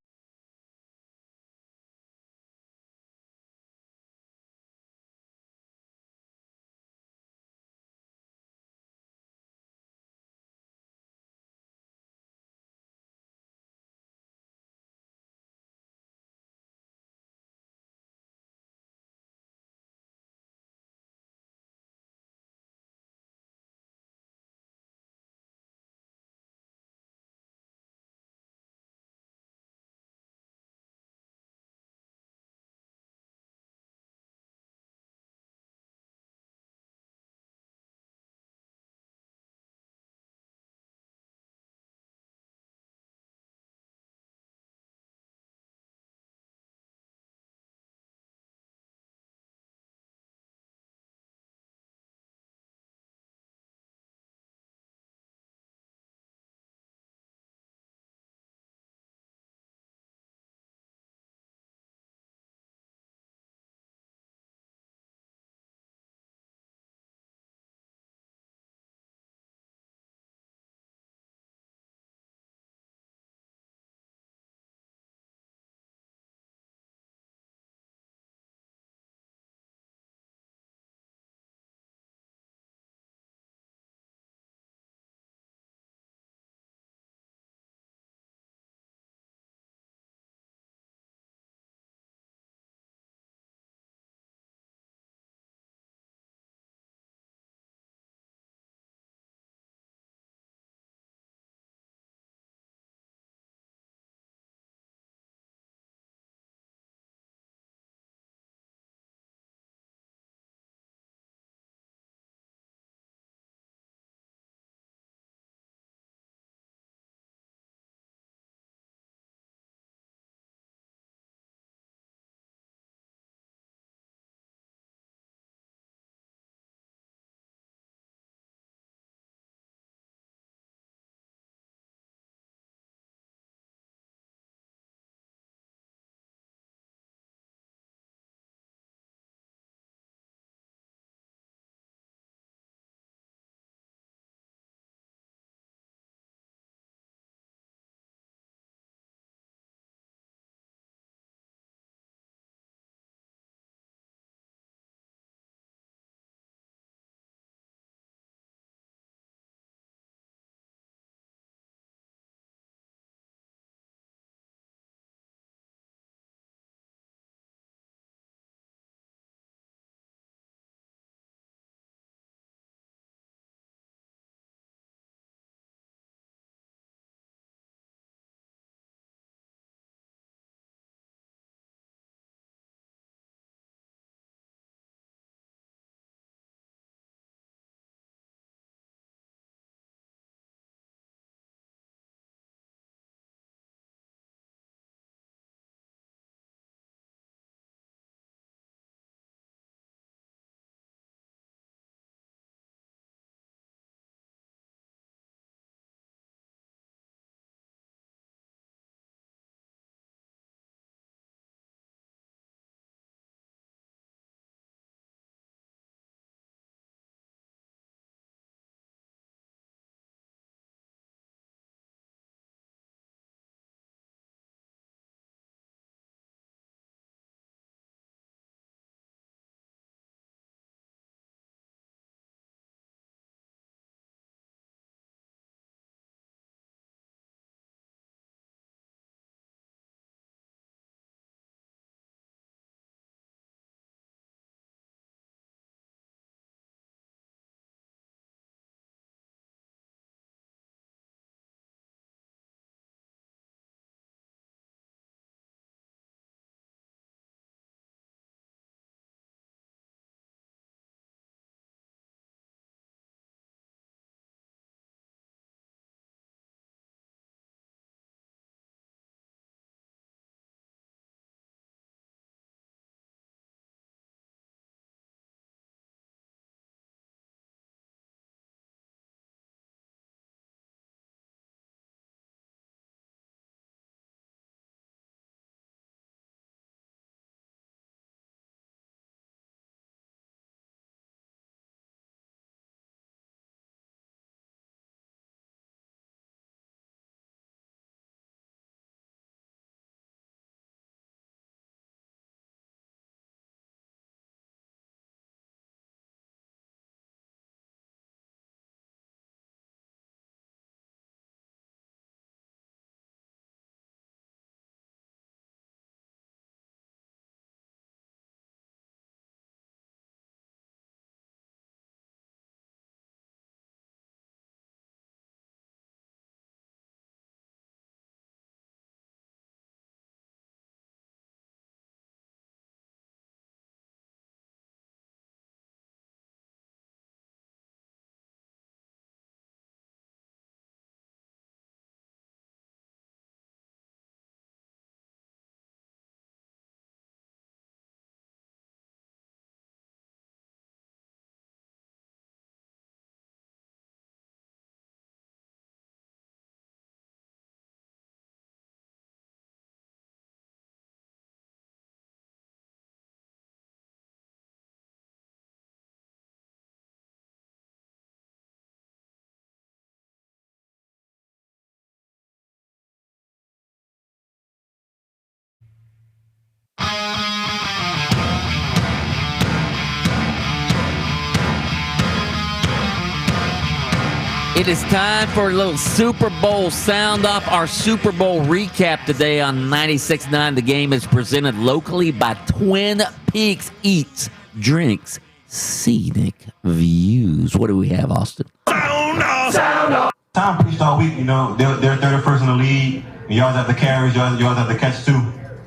It is time for a little Super Bowl sound off. Our Super Bowl recap today on 96.9. The game is presented locally by Twin Peaks Eats, Drinks, Scenic Views. What do we have, Austin? Sound off. Tom preached all week. They're 31st in the league. Yards after carries, yards after catch too.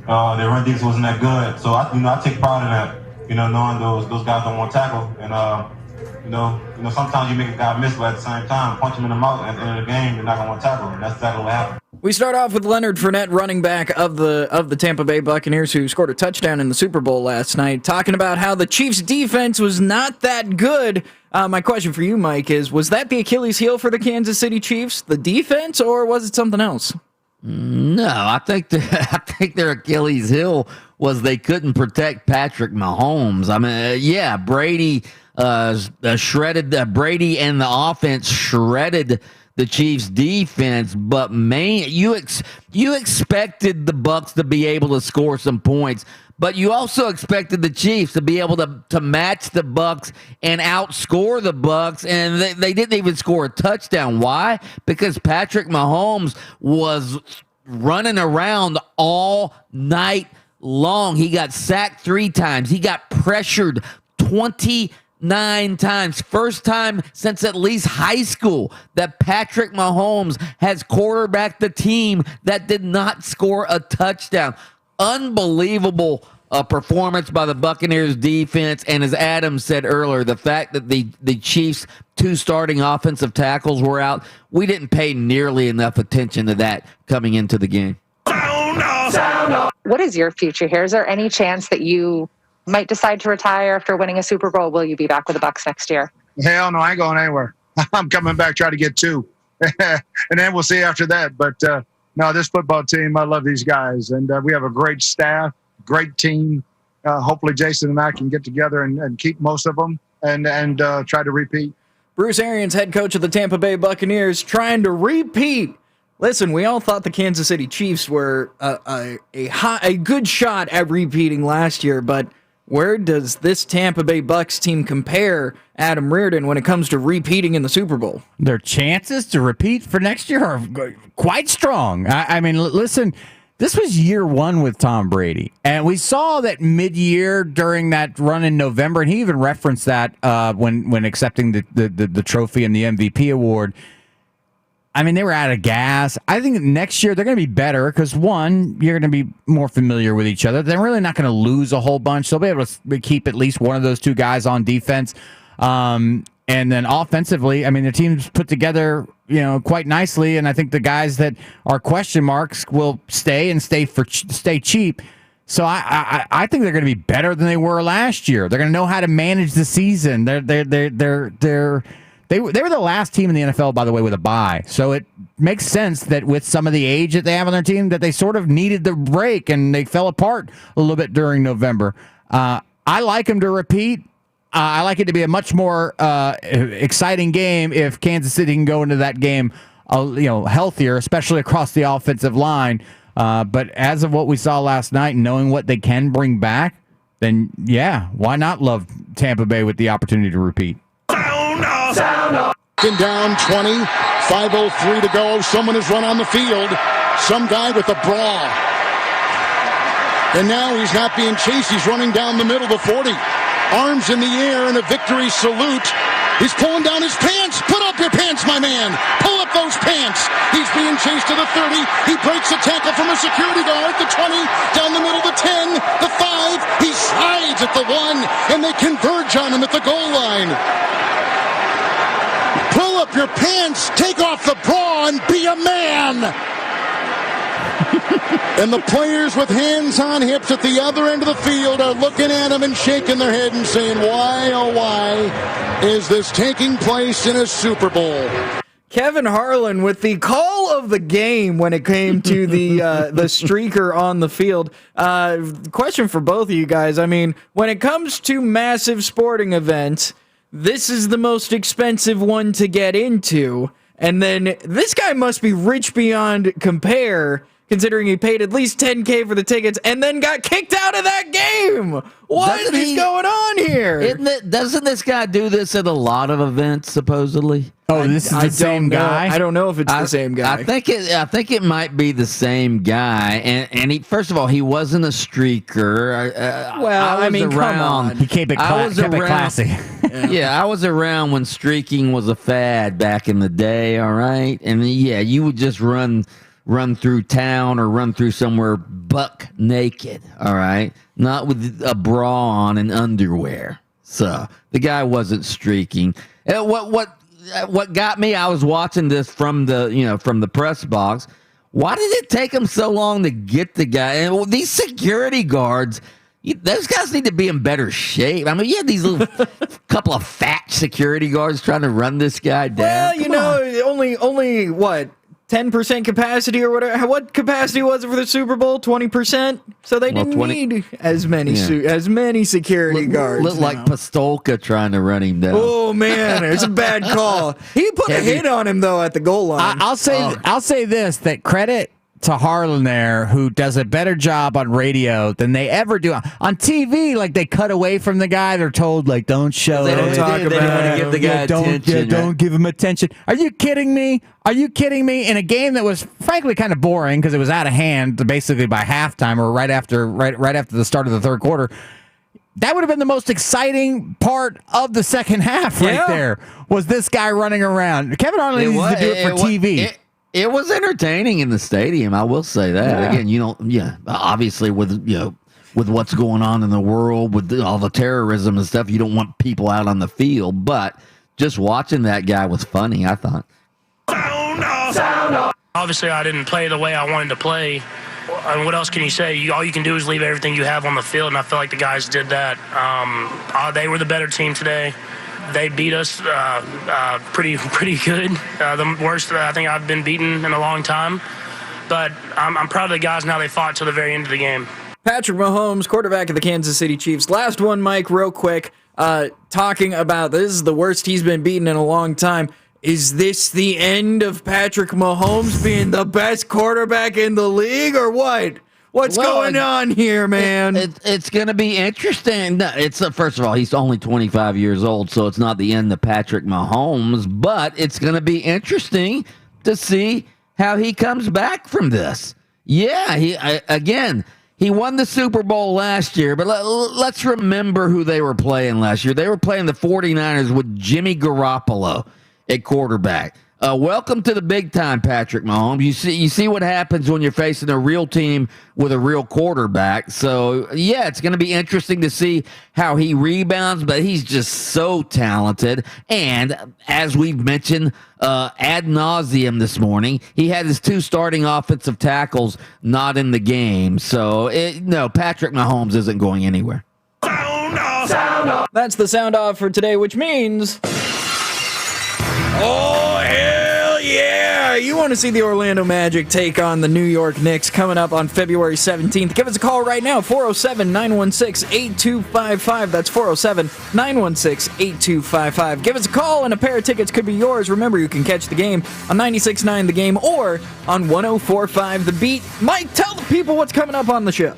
Their run defense wasn't that good, so I take pride in that. Knowing those guys don't want to tackle, and sometimes you make a guy miss, but at the same time, punch him in the mouth at the end of the game, they're not going to want to tackle him. That's exactly what happened. We start off with Leonard Fournette, running back of the Tampa Bay Buccaneers, who scored a touchdown in the Super Bowl last night, talking about how the Chiefs' defense was not that good. My question for you, Mike, is, was that the Achilles heel for the Kansas City Chiefs, the defense, or was it something else? No, I think their Achilles heel was they couldn't protect Patrick Mahomes. I mean, Brady shredded Brady and the offense shredded the Chiefs' defense, but man, you expected the Bucs to be able to score some points, but you also expected the Chiefs to be able to match the Bucs and outscore the Bucs, and they didn't even score a touchdown. Why? Because Patrick Mahomes was running around all night long. He got sacked 3 times. He got pressured 29 times. First time since at least high school that Patrick Mahomes has quarterbacked the team that did not score a touchdown. Unbelievable performance by the Buccaneers defense. And as Adam said earlier, the fact that the Chiefs' 2 starting offensive tackles were out, we didn't pay nearly enough attention to that coming into the game. Sound off. What is your future here? Is there any chance that you might decide to retire after winning a Super Bowl? Will you be back with the Bucs next year? Hell no, I ain't going anywhere. I'm coming back, try to get 2. And then we'll see after that. But no, this football team, I love these guys. And we have a great staff, great team. Hopefully Jason and I can get together and keep most of them and try to repeat. Bruce Arians, head coach of the Tampa Bay Buccaneers, trying to repeat. Listen, we all thought the Kansas City Chiefs were a good shot at repeating last year, but where does this Tampa Bay Bucs team compare, Adam Reardon, when it comes to repeating in the Super Bowl? Their chances to repeat for next year are quite strong. I mean, listen, this was year 1 with Tom Brady, and we saw that mid-year during that run in November, and he even referenced that when accepting the trophy and the MVP award. I mean, they were out of gas. I think next year they're going to be better because, one, you're going to be more familiar with each other. They're really not going to lose a whole bunch. They'll be able to keep at least one of those 2 guys on defense. And then offensively, I mean, the team's put together, quite nicely. And I think the guys that are question marks will stay cheap. So I think they're going to be better than they were last year. They're going to know how to manage the season. They were the last team in the NFL, by the way, with a bye. So it makes sense that with some of the age that they have on their team, that they sort of needed the break and they fell apart a little bit during November. I like them to repeat. I like it to be a much more exciting game if Kansas City can go into that game, healthier, especially across the offensive line. But as of what we saw last night, knowing what they can bring back, then yeah, why not love Tampa Bay with the opportunity to repeat? Sound off. Down 20, 5:03 to go. Someone has run on the field. Some guy with a bra. And now he's not being chased. He's running down the middle of the 40. Arms in the air in a victory salute. He's pulling down his pants. Put up your pants, my man. Pull up those pants. He's being chased to the 30. He breaks a tackle from a security guard. The 20, down the middle, the 10, the 5. He slides at the 1, and they converge on him at the goal line. Pull up your pants, take off the bra, and be a man. And the players with hands on hips at the other end of the field are looking at him and shaking their head and saying, why, oh why, is this taking place in a Super Bowl? Kevin Harlan with the call of the game when it came to the streaker on the field. Question for both of you guys. I mean, when it comes to massive sporting events, this is the most expensive one to get into. And then this guy must be rich beyond compare considering he paid at least $10K for the tickets and then got kicked out of that game. What is going on here? Doesn't this guy do this at a lot of events, supposedly? Oh, this is the same guy? I don't know if it's the same guy. I think it might be the same guy. And he, first of all, he wasn't a streaker. Come on. He kept it classy. Yeah, I was around when streaking was a fad back in the day, all right? And yeah, you would just run through town or run through somewhere buck naked, all right? Not with a bra on and underwear. So the guy wasn't streaking. What got me, I was watching this from the press box. Why did it take him so long to get the guy? And these security guards, those guys need to be in better shape. I mean, you had these little couple of fat security guards trying to run this guy down. Well, only what? 10% capacity or whatever. What capacity was it for the Super Bowl? 20%. So they didn't need as many security guards. Looked like Pastolka trying to run him down. Oh man, it's a bad call. He put a hit on him though at the goal line. I'll say this: that credit to Harlan there, who does a better job on radio than they ever do on TV. Like, they cut away from the guy. They're told, like, don't show it. Don't talk about it. Give the guy attention. Don't give him attention. Are you kidding me? Are you kidding me? In a game that was frankly kind of boring because it was out of hand basically by halftime or right after the start of the third quarter. That would have been the most exciting part of the second half there, was this guy running around. Kevin Harlan needs to do it for TV. It was entertaining in the stadium, I will say that. Yeah. Again, obviously with what's going on in the world, with all the terrorism and stuff, you don't want people out on the field. But just watching that guy was funny, I thought. Sound off. Obviously, I didn't play the way I wanted to play. I mean, what else can you say? All you can do is leave everything you have on the field, and I feel like the guys did that. They were the better team today. They beat us pretty good. The worst I think I've been beaten in a long time. But I'm proud of the guys now. They fought till the very end of the game. Patrick Mahomes, quarterback of the Kansas City Chiefs. Last one, Mike, real quick. Talking about this is the worst he's been beaten in a long time. Is this the end of Patrick Mahomes being the best quarterback in the league, or what? What's going on here, man? It's going to be interesting. First of all, he's only 25 years old, so it's not the end of Patrick Mahomes, but it's going to be interesting to see how he comes back from this. Yeah, he won the Super Bowl last year, but let's remember who they were playing last year. They were playing the 49ers with Jimmy Garoppolo at quarterback. Welcome to the big time, Patrick Mahomes. You see what happens when you're facing a real team with a real quarterback. So, yeah, it's going to be interesting to see how he rebounds, but he's just so talented. And as we've mentioned ad nauseum this morning, he had his 2 starting offensive tackles not in the game. So, no, Patrick Mahomes isn't going anywhere. Sound off. That's the sound off for today, which means... Oh, hell yeah! You want to see the Orlando Magic take on the New York Knicks coming up on February 17th. Give us a call right now, 407-916-8255. That's 407-916-8255. Give us a call and a pair of tickets could be yours. Remember, you can catch the game on 96.9 The Game or on 104.5 The Beat. Mike, tell the people what's coming up on the show.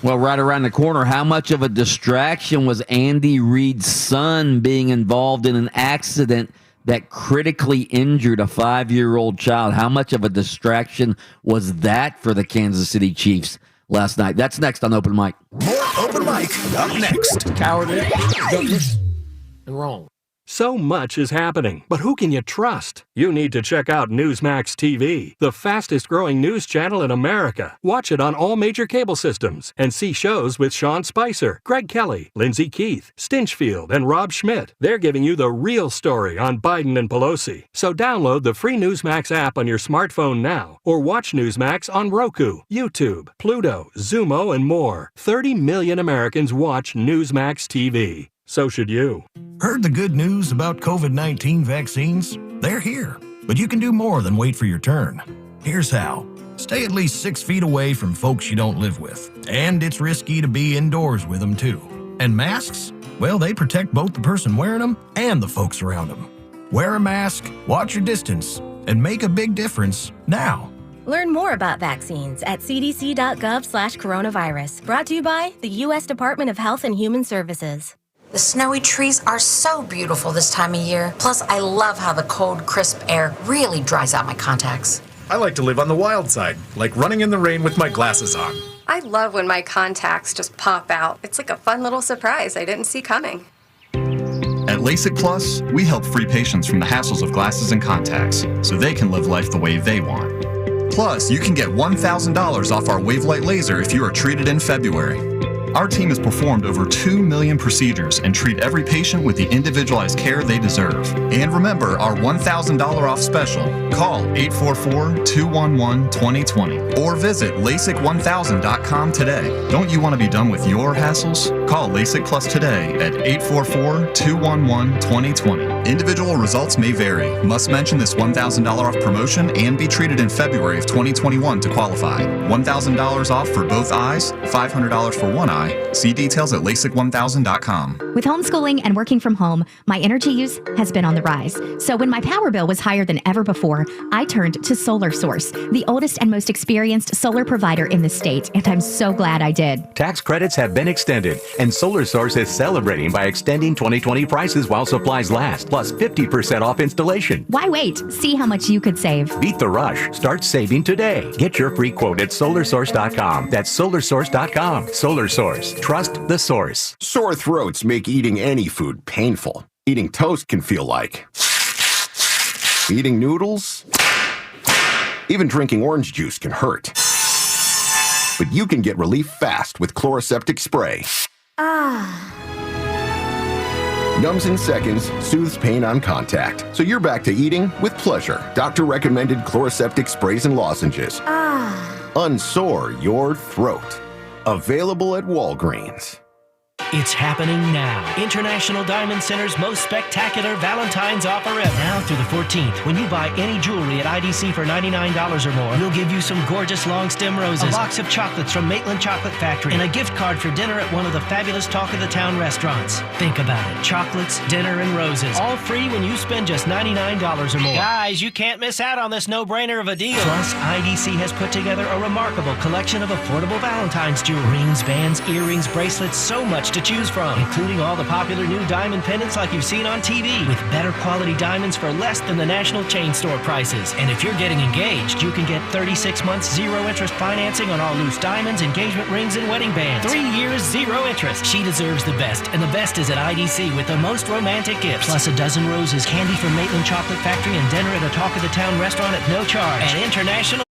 Well, right around the corner, how much of a distraction was Andy Reid's son being involved in an accident that critically injured a 5-year-old child? How much of a distraction was that for the Kansas City Chiefs last night? That's next on Open Mic. More Open Mic up next. Coward. Wrong. So much is happening, but who can you trust? You need to check out Newsmax TV, the fastest growing news channel in America. Watch it on all major cable systems and see shows with Sean Spicer, Greg Kelly, Lindsey Keith, Stinchfield, and Rob Schmidt. They're giving you the real story on Biden and Pelosi. So download the free Newsmax app on your smartphone now or watch Newsmax on Roku, YouTube, Pluto, Zumo, and more. 30 million Americans watch Newsmax TV. So should you. Heard the good news about COVID-19 vaccines? They're here, but you can do more than wait for your turn. Here's how. Stay at least 6 feet away from folks you don't live with, and it's risky to be indoors with them too. And masks? Well, they protect both the person wearing them and the folks around them. Wear a mask, watch your distance, and make a big difference now. Learn more about vaccines at cdc.gov/coronavirus. Brought to you by the U.S. Department of Health and Human Services. The snowy trees are so beautiful this time of year. Plus, I love how the cold, crisp air really dries out my contacts. I like to live on the wild side, like running in the rain with my glasses on. I love when my contacts just pop out. It's like a fun little surprise I didn't see coming. At LASIK Plus, we help free patients from the hassles of glasses and contacts so they can live life the way they want. Plus, you can get $1,000 off our Wavelight laser if you are treated in February. Our team has performed over 2 million procedures and treat every patient with the individualized care they deserve. And remember our $1,000 off special. Call 844-211-2020 or visit LASIK1000.com today. Don't you want to be done with your hassles? Call LASIK Plus today at 844-211-2020. Individual results may vary. Must mention this $1,000 off promotion and be treated in February of 2021 to qualify. $1,000 off for both eyes, $500 for one eye. See details at LASIK1000.com. With homeschooling and working from home, my energy use has been on the rise. So when my power bill was higher than ever before, I turned to Solar Source, the oldest and most experienced solar provider in the state, and I'm so glad I did. Tax credits have been extended, and Solar Source is celebrating by extending 2020 prices while supplies last, plus 50% off installation. Why wait? See how much you could save. Beat the rush. Start saving today. Get your free quote at SolarSource.com. That's SolarSource.com. Solar Source. Trust the source. Sore throats make eating any food painful. Eating toast can feel like eating noodles. Even drinking orange juice can hurt. But you can get relief fast with Chloraseptic Spray. Numbs in seconds, soothes pain on contact. So you're back to eating with pleasure. Doctor-recommended Chloraseptic Sprays and lozenges. Unsore your throat. Available at Walgreens. It's happening now. International Diamond Center's most spectacular Valentine's offer ever. Now through the 14th, when you buy any jewelry at IDC for $99 or more, we'll give you some gorgeous long stem roses, a box of chocolates from Maitland Chocolate Factory, and a gift card for dinner at one of the fabulous Talk of the Town restaurants. Think about it. Chocolates, dinner, and roses. All free when you spend just $99 or more. Guys, you can't miss out on this no-brainer of a deal. Plus, IDC has put together a remarkable collection of affordable Valentine's jewelry. Rings, bands, earrings, bracelets, so much to choose from, including all the popular new diamond pendants like you've seen on TV, with better quality diamonds for less than the national chain store prices. And if you're getting engaged, you can get 36 months zero-interest financing on all loose diamonds, engagement rings, and wedding bands. 3 years, zero interest. She deserves the best, and the best is at IDC with the most romantic gifts. Plus a dozen roses, candy from Maitland Chocolate Factory, and dinner at a Talk of the Town restaurant at no charge. And international...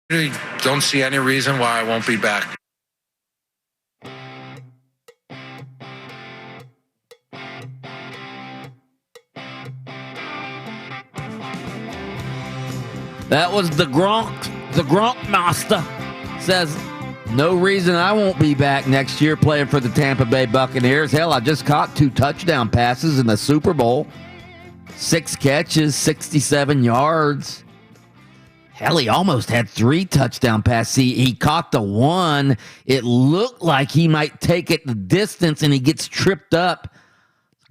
really don't see any reason why I won't be back. That was the Gronk Master says, no reason I won't be back next year playing for the Tampa Bay Buccaneers. Hell, I just caught 2 touchdown passes in the Super Bowl. 6 catches, 67 yards. Hell, he almost had 3 touchdown passes. He caught the one. It looked like he might take it the distance, and he gets tripped up.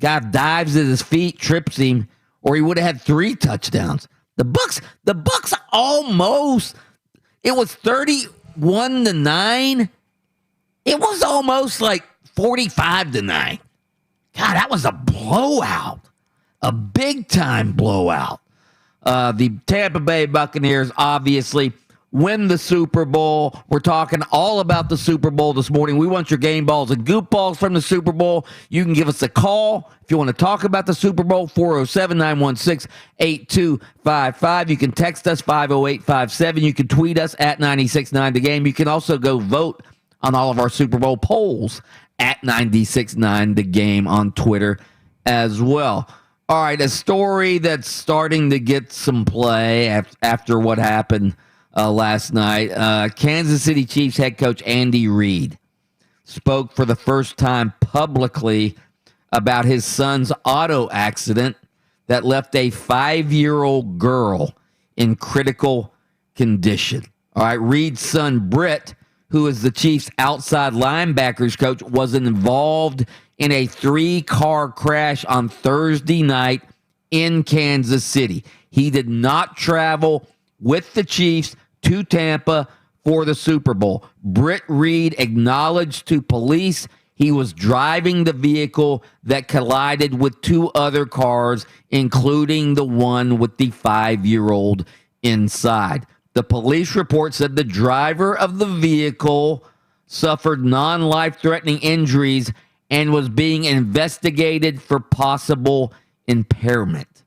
Guy dives at his feet, trips him, or he would have had 3 touchdowns. The Bucs almost. It was 31-9. It was almost like 45-9. God, that was a blowout. A big-time blowout. The Tampa Bay Buccaneers obviously win the Super Bowl. We're talking all about the Super Bowl this morning. We want your game balls and goop balls from the Super Bowl. You can give us a call if you want to talk about the Super Bowl, 407-916-8255. You can text us, 50857. You can tweet us at 969thegame. You can also go vote on all of our Super Bowl polls at 969thegame on Twitter as well. All right, a story that's starting to get some play after what happened last night. Kansas City Chiefs head coach Andy Reid spoke for the first time publicly about his son's auto accident that left a 5-year-old girl in critical condition. All right, Reid's son, Britt, who is the Chiefs' outside linebackers coach, was involved in a 3-car crash on Thursday night in Kansas City. He did not travel with the Chiefs to Tampa for the Super Bowl. Britt Reid acknowledged to police he was driving the vehicle that collided with 2 other cars, including the one with the 5-year-old inside. The police report said the driver of the vehicle suffered non-life-threatening injuries and was being investigated for possible impairment.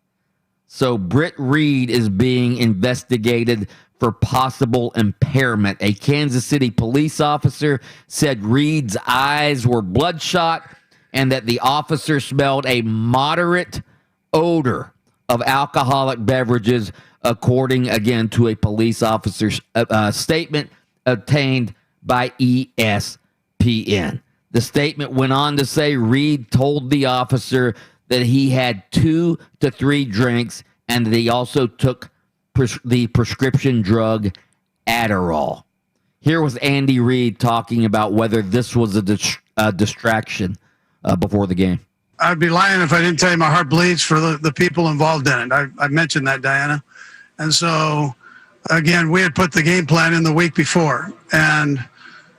So Britt Reid is being investigated for possible impairment. A Kansas City police officer said Reid's eyes were bloodshot and that the officer smelled a moderate odor of alcoholic beverages, according, again, to a police officer's statement obtained by ESPN. The statement went on to say Reid told the officer that he had 2 to 3 drinks and that he also took the prescription drug Adderall. Here was Andy Reid talking about whether this was a distraction before the game. I'd be lying if I didn't tell you my heart bleeds for the people involved in it. I mentioned that, Diana. And so, again, we had put the game plan in the week before. And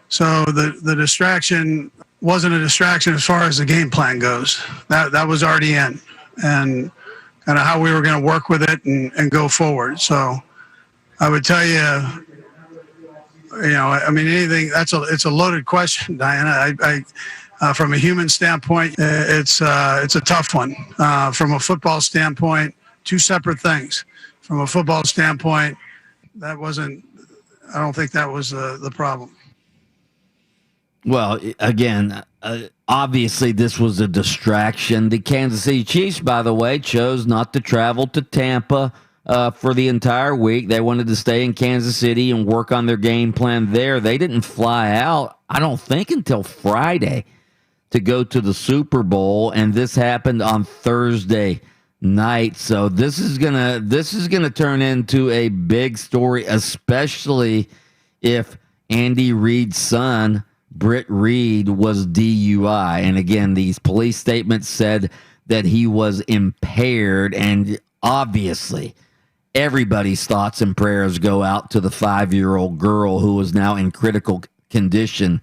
so the distraction wasn't a distraction as far as the game plan goes. That was already in, and kind of how we were going to work with it and go forward. So I would tell you, I mean, anything, it's a loaded question, Diana. From a human standpoint, it's a tough one. From a football standpoint, 2 separate things. From a football standpoint, I don't think that was the problem. Well, again, obviously this was a distraction. The Kansas City Chiefs, by the way, chose not to travel to Tampa for the entire week. They wanted to stay in Kansas City and work on their game plan there. They didn't fly out, I don't think, until Friday to go to the Super Bowl, and this happened on Thursday night. So this is gonna turn into a big story, especially if Andy Reid's son, Britt Reid, was DUI. And again, these police statements said that he was impaired, and obviously everybody's thoughts and prayers go out to the 5-year-old girl who is now in critical condition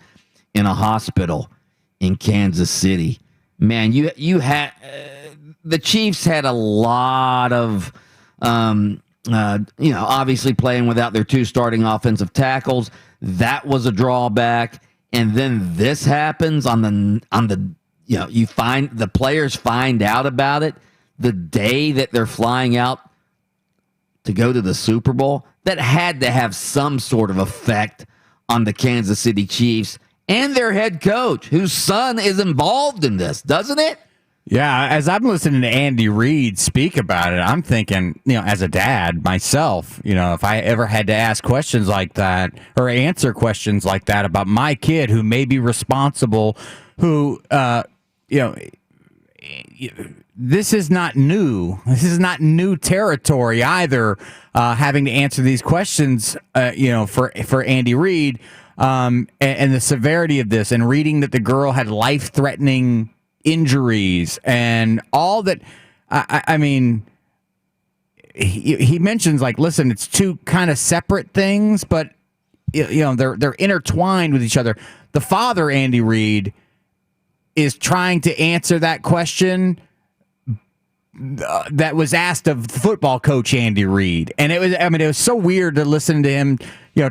in a hospital in Kansas City. Man, you had the Chiefs had a lot of obviously playing without their 2 starting offensive tackles. That was a drawback. And then this happens on the you find the players find out about it the day that they're flying out to go to the Super Bowl. That had to have some sort of effect on the Kansas City Chiefs and their head coach, whose son is involved in this, doesn't it? Yeah, as I'm listening to Andy Reid speak about it, I'm thinking, as a dad myself, if I ever had to ask questions like that or answer questions like that about my kid who may be responsible, who, this is not new. This is not new territory either. Having to answer these questions, for Andy Reid, and the severity of this, and reading that the girl had life-threatening injuries and all that. I mean, he mentions, like, listen, it's two kind of separate things, but they're intertwined with each other. The father, Andy Reid, is trying to answer that question that was asked of football coach Andy Reid, and it was so weird to listen to him,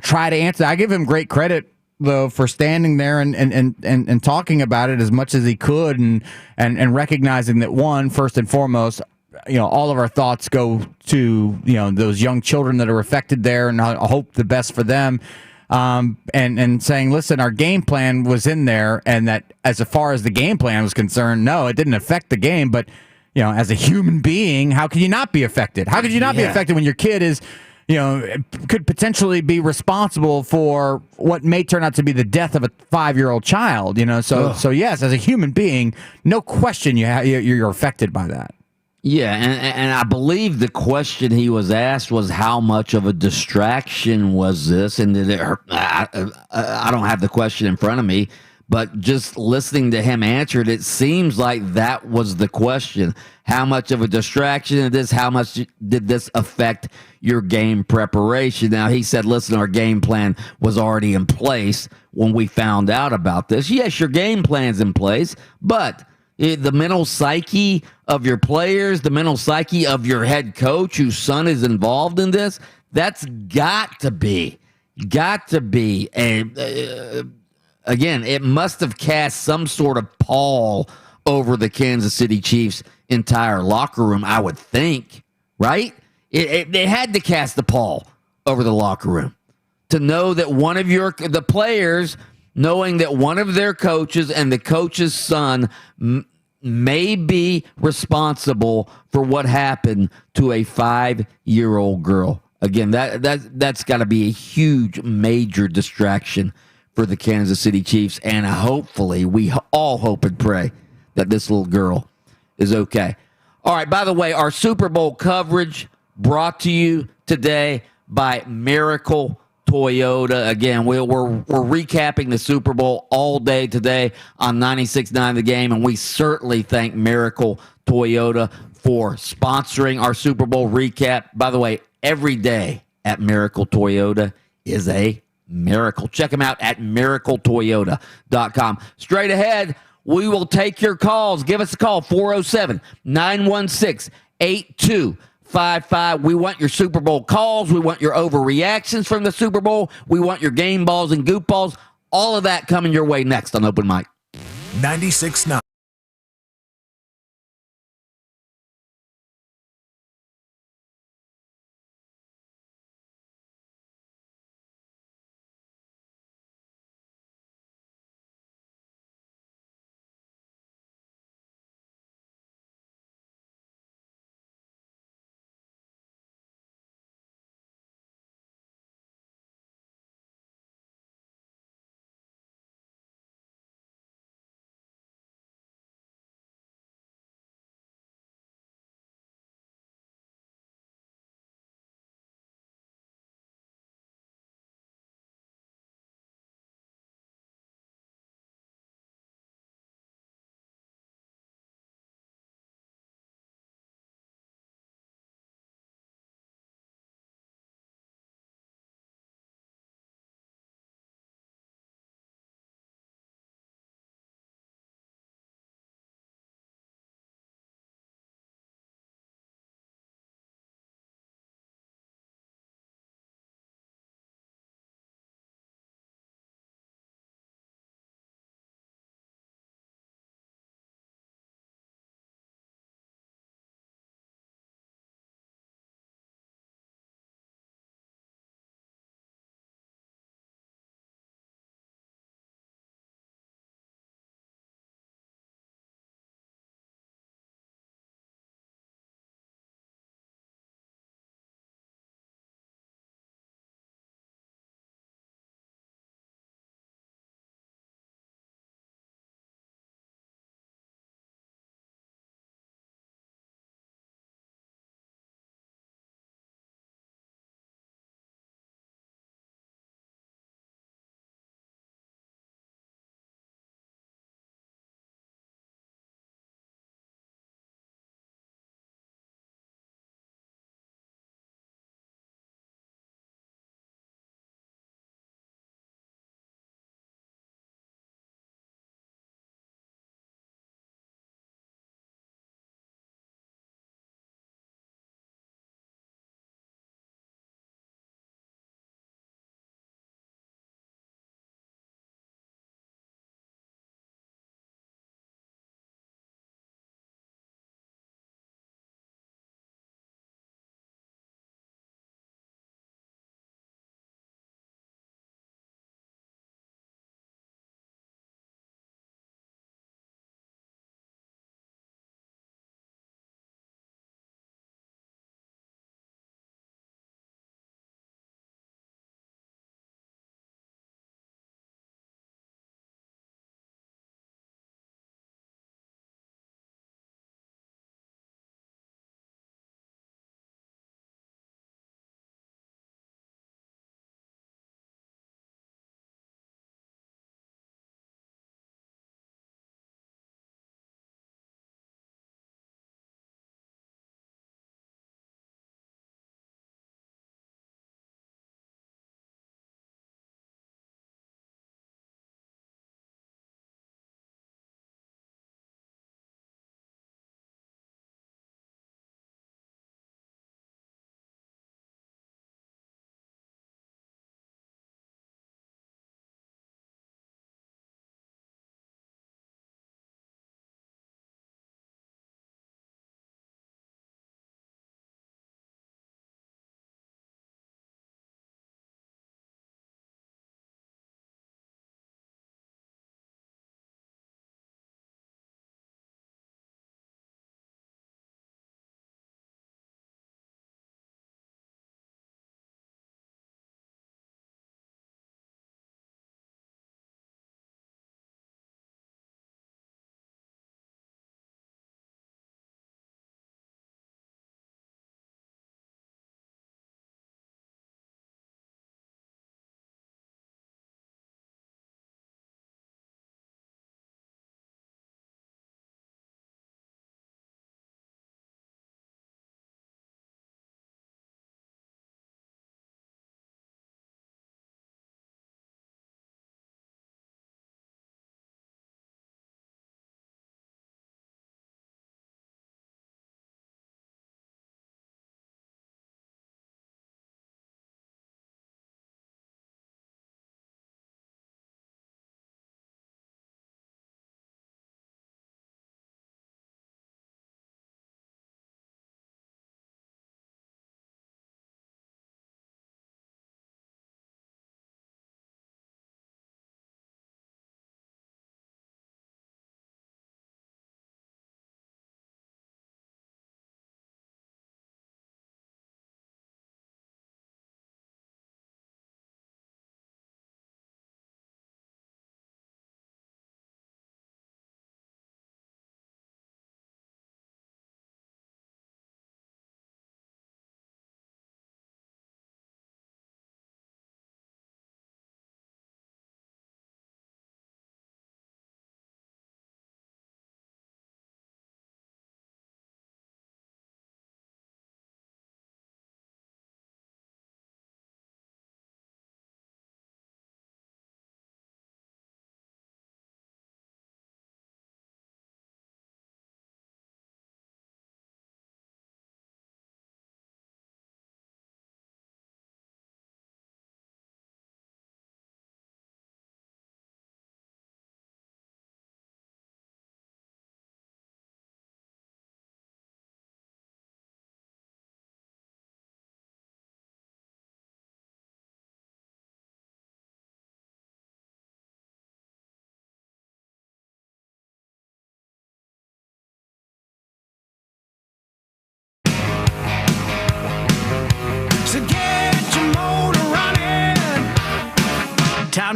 try to answer. I give him great credit though for standing there and talking about it as much as he could, and recognizing that, first and foremost, all of our thoughts go to those young children that are affected there, and I hope the best for them. And saying, listen, our game plan was in there, and that as far as the game plan was concerned, no, it didn't affect the game, but as a human being, how can you not be affected? How could you not be affected when your kid is, could potentially be responsible for what may turn out to be the death of a 5-year-old child? So yes, as a human being, no question you're affected by that. Yeah, and I believe the question he was asked was, how much of a distraction was this? And did it hurt? I don't have the question in front of me, but just listening to him answer it, it seems like that was the question. How much of a distraction is this? How much did this affect your game preparation? Now, he said, listen, our game plan was already in place when we found out about this. Yes, your game plan's in place, but the mental psyche of your players, the mental psyche of your head coach whose son is involved in this, that's got to be. And again, it must have cast some sort of pall over the Kansas City Chiefs' entire locker room, I would think, right? It had to cast a pall over the locker room to know that the players, knowing that one of their coaches and the coach's son may be responsible for what happened to a 5-year-old girl. Again, that's got to be a huge, major distraction for the Kansas City Chiefs, and hopefully, we all hope and pray that this little girl is okay. All right, by the way, our Super Bowl coverage brought to you today by Miracle Toyota. Again, we're recapping the Super Bowl all day today on 96.9 The Game, and we certainly thank Miracle Toyota for sponsoring our Super Bowl recap. By the way, every day at Miracle Toyota is a miracle. Check them out at miracletoyota.com. Straight ahead, we will take your calls. Give us a call, 407-916-8255. We want your Super Bowl calls. We want your overreactions from the Super Bowl. We want your game balls and goop balls. All of that coming your way next on Open Mic. 96.9.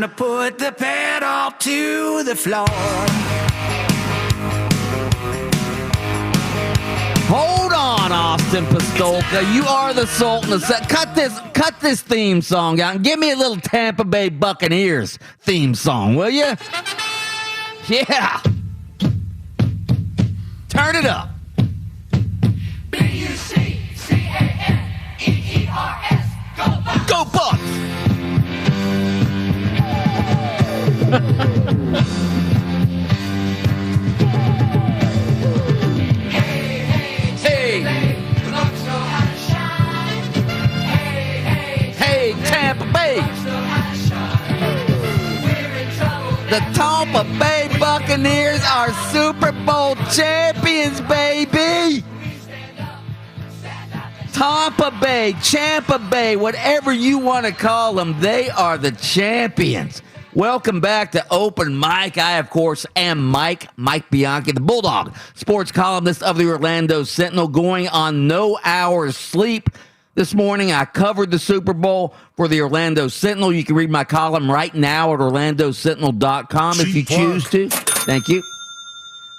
Time to put the pedal to the floor. Hold on, Austin Pistolka. You are the Sultan of Cut this theme song out and give me a little Tampa Bay Buccaneers theme song, will you? Yeah. Turn it up. B-U-C-C-A-N-E-E-R-S. Go Bucs. Go Bucs. Hey, Tampa Bay. The Tampa Bay Buccaneers are Super Bowl champions, baby. Tampa Bay, Champa Bay, whatever you want to call them, they are the champions. Welcome back to Open Mic. I, of course, am Mike Bianchi, the Bulldog, sports columnist of the Orlando Sentinel, going on no hours sleep. This morning, I covered the Super Bowl for the Orlando Sentinel. You can read my column right now at orlandosentinel.com if you choose to. Thank you.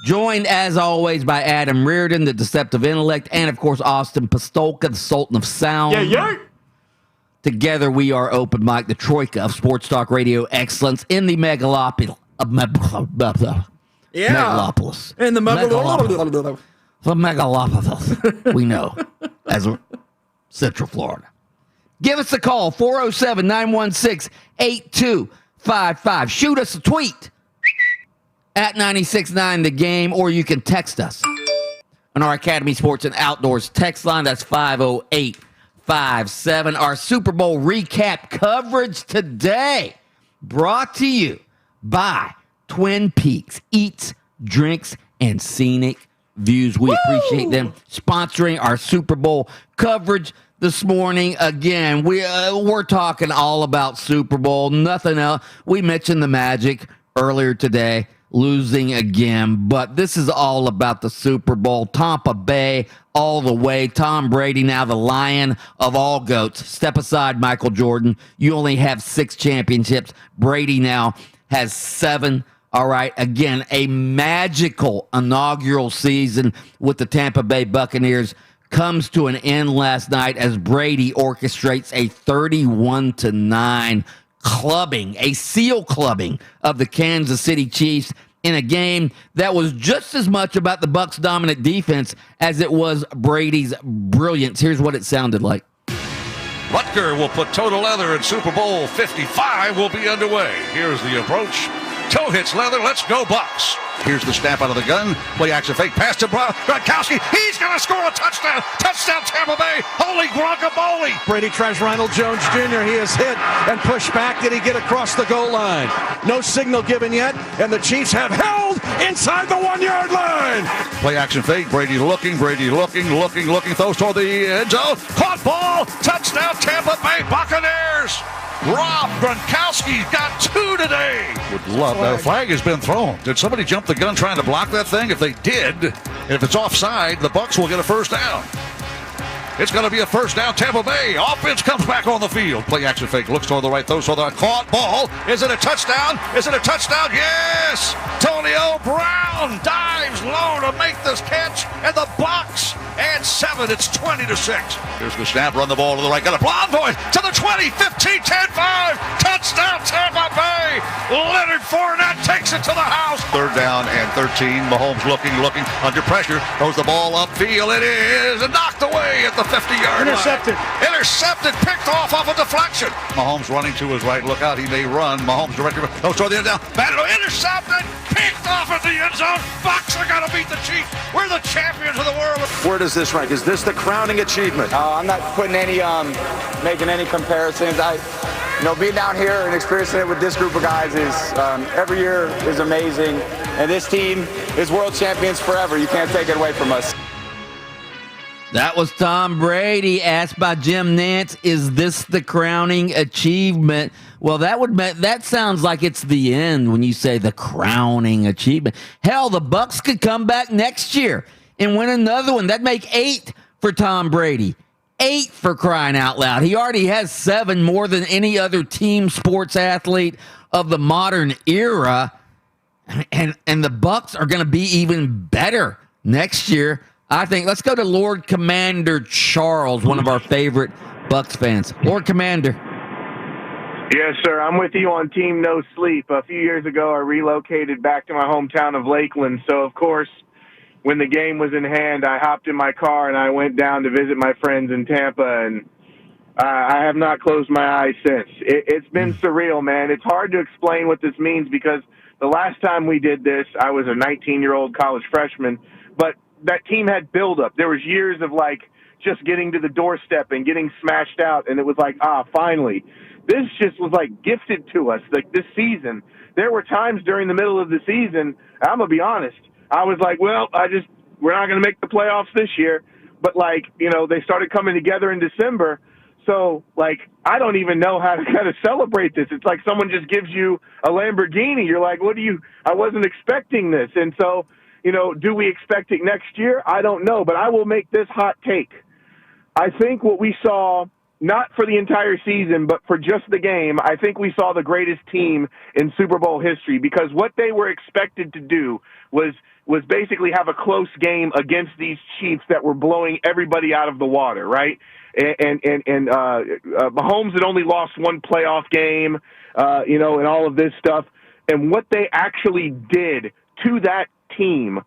Joined, as always, by Adam Reardon, the Deceptive Intellect, and, of course, Austin Pistolka, the Sultan of Sound. Yeah. Together, we are Open Mic, the troika of sports talk radio excellence in the megalopolis. Megalopolis. In the megalopolis. The megalopolis. We know as Central Florida. Give us a call, 407-916-8255. Shoot us a tweet at 96.9 The Game, or you can text us on our Academy Sports and Outdoors text line. That's 50857. Our Super Bowl recap coverage today brought to you by Twin Peaks Eats, Drinks, and Scenic Views. We appreciate them sponsoring our Super Bowl coverage this morning. Again, we're talking all about Super Bowl, nothing else. We mentioned the Magic earlier today, losing again, but this is all about the Super Bowl. Tampa Bay all the way. Tom Brady, now the lion of all goats. Step aside, Michael Jordan. You only have 6 championships. Brady now has 7. All right, again, a magical inaugural season with the Tampa Bay Buccaneers comes to an end last night as Brady orchestrates a 31-9 clubbing, a seal clubbing of the Kansas City Chiefs in a game that was just as much about the Bucs' dominant defense as it was Brady's brilliance. Here's what it sounded like. Rutger will put total leather, and Super Bowl 55 will be underway. Here's the approach. Toe hits leather. Let's go Bucs. Here's the snap out of the gun. Play action fake. Pass to Gronkowski. He's going to score a touchdown. Touchdown Tampa Bay. Holy guacamole. Brady tries Ronald Jones Jr. He is hit and pushed back. Did he get across the goal line? No signal given yet. And the Chiefs have held inside the 1-yard line. Play action fake. Brady looking. Throws toward the end zone. Caught ball. Touchdown Tampa Bay Buccaneers. Rob Gronkowski's got 2 today. Would love that. A flag has been thrown. Did somebody jump the gun trying to block that thing? If they did, and if it's offside, the Bucs will get a first down. It's going to be a first down, Tampa Bay. Offense comes back on the field. Play action fake. Looks toward the right, throws toward the right. Caught ball. Is it a touchdown? Yes! Antonio Brown dives low to make this catch, and the Bucs add 7. It's 20-6. Here's the snap. Run the ball to the right. Got a blonde boy to the 20, 15, 10, 5. Touchdown, Tampa Bay. Leonard Fournette takes it to the house. 3rd down and 13. Mahomes looking under pressure. Throws the ball upfield. It is knocked away at the 50-yard line. Intercepted. Picked off a deflection. Mahomes running to his right. Look out. He may run. Mahomes directly. Toward the end down. Battle intercepted. Picked off at the end zone. Bucs are going to beat the Chiefs. We're the champions of the world. Where does this rank? Is this the crowning achievement? I'm not putting any, making any comparisons. Being down here and experiencing it with this group of guys is every year is amazing. And this team is world champions forever. You can't take it away from us. That was Tom Brady, asked by Jim Nantz, is this the crowning achievement? Well, that sounds like it's the end when you say the crowning achievement. Hell, the Bucs could come back next year and win another one. That'd make 8 for Tom Brady. 8 for crying out loud. He already has 7 more than any other team sports athlete of the modern era. And the Bucs are going to be even better next year, I think. Let's go to Lord Commander Charles, one of our favorite Bucs fans. Lord Commander. Yes, sir. I'm with you on Team No Sleep. A few years ago, I relocated back to my hometown of Lakeland. So, of course, when the game was in hand, I hopped in my car and I went down to visit my friends in Tampa, and I have not closed my eyes since. It's been surreal, man. It's hard to explain what this means because the last time we did this, I was a 19-year-old college freshman, but that team had buildup. There was years of, like, just getting to the doorstep and getting smashed out, and it was like, finally. This just was, like, gifted to us, like, this season. There were times during the middle of the season, I'm going to be honest, I was like, well, we're not going to make the playoffs this year. But, like, they started coming together in December. So, like, I don't even know how to kind of celebrate this. It's like someone just gives you a Lamborghini. You're like, I wasn't expecting this. And so, do we expect it next year? I don't know. But I will make this hot take. I think what we saw, not for the entire season, but for just the game, I think we saw the greatest team in Super Bowl history because what they were expected to do was basically have a close game against these Chiefs that were blowing everybody out of the water, right? And Mahomes had only lost one playoff game, and all of this stuff. And what they actually did to that team,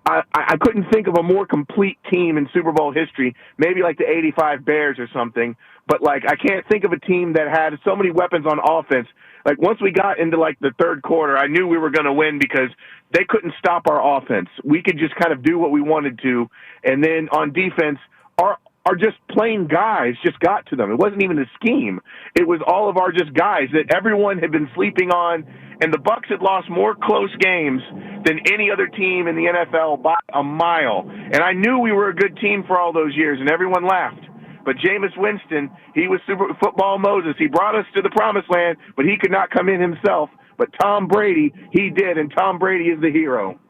I couldn't think of a more complete team in Super Bowl history, maybe like the 85 Bears or something. But, like, I can't think of a team that had so many weapons on offense. Like, once we got into, like, the third quarter, I knew we were going to win because they couldn't stop our offense. We could just kind of do what we wanted to. And then on defense, our just plain guys just got to them. It wasn't even a scheme. It was all of our just guys that everyone had been sleeping on. And the Bucs had lost more close games than any other team in the NFL by a mile. And I knew we were a good team for all those years, and everyone laughed. But Jameis Winston, he was Super Football Moses. He brought us to the promised land, but he could not come in himself. But Tom Brady, he did, and Tom Brady is the hero.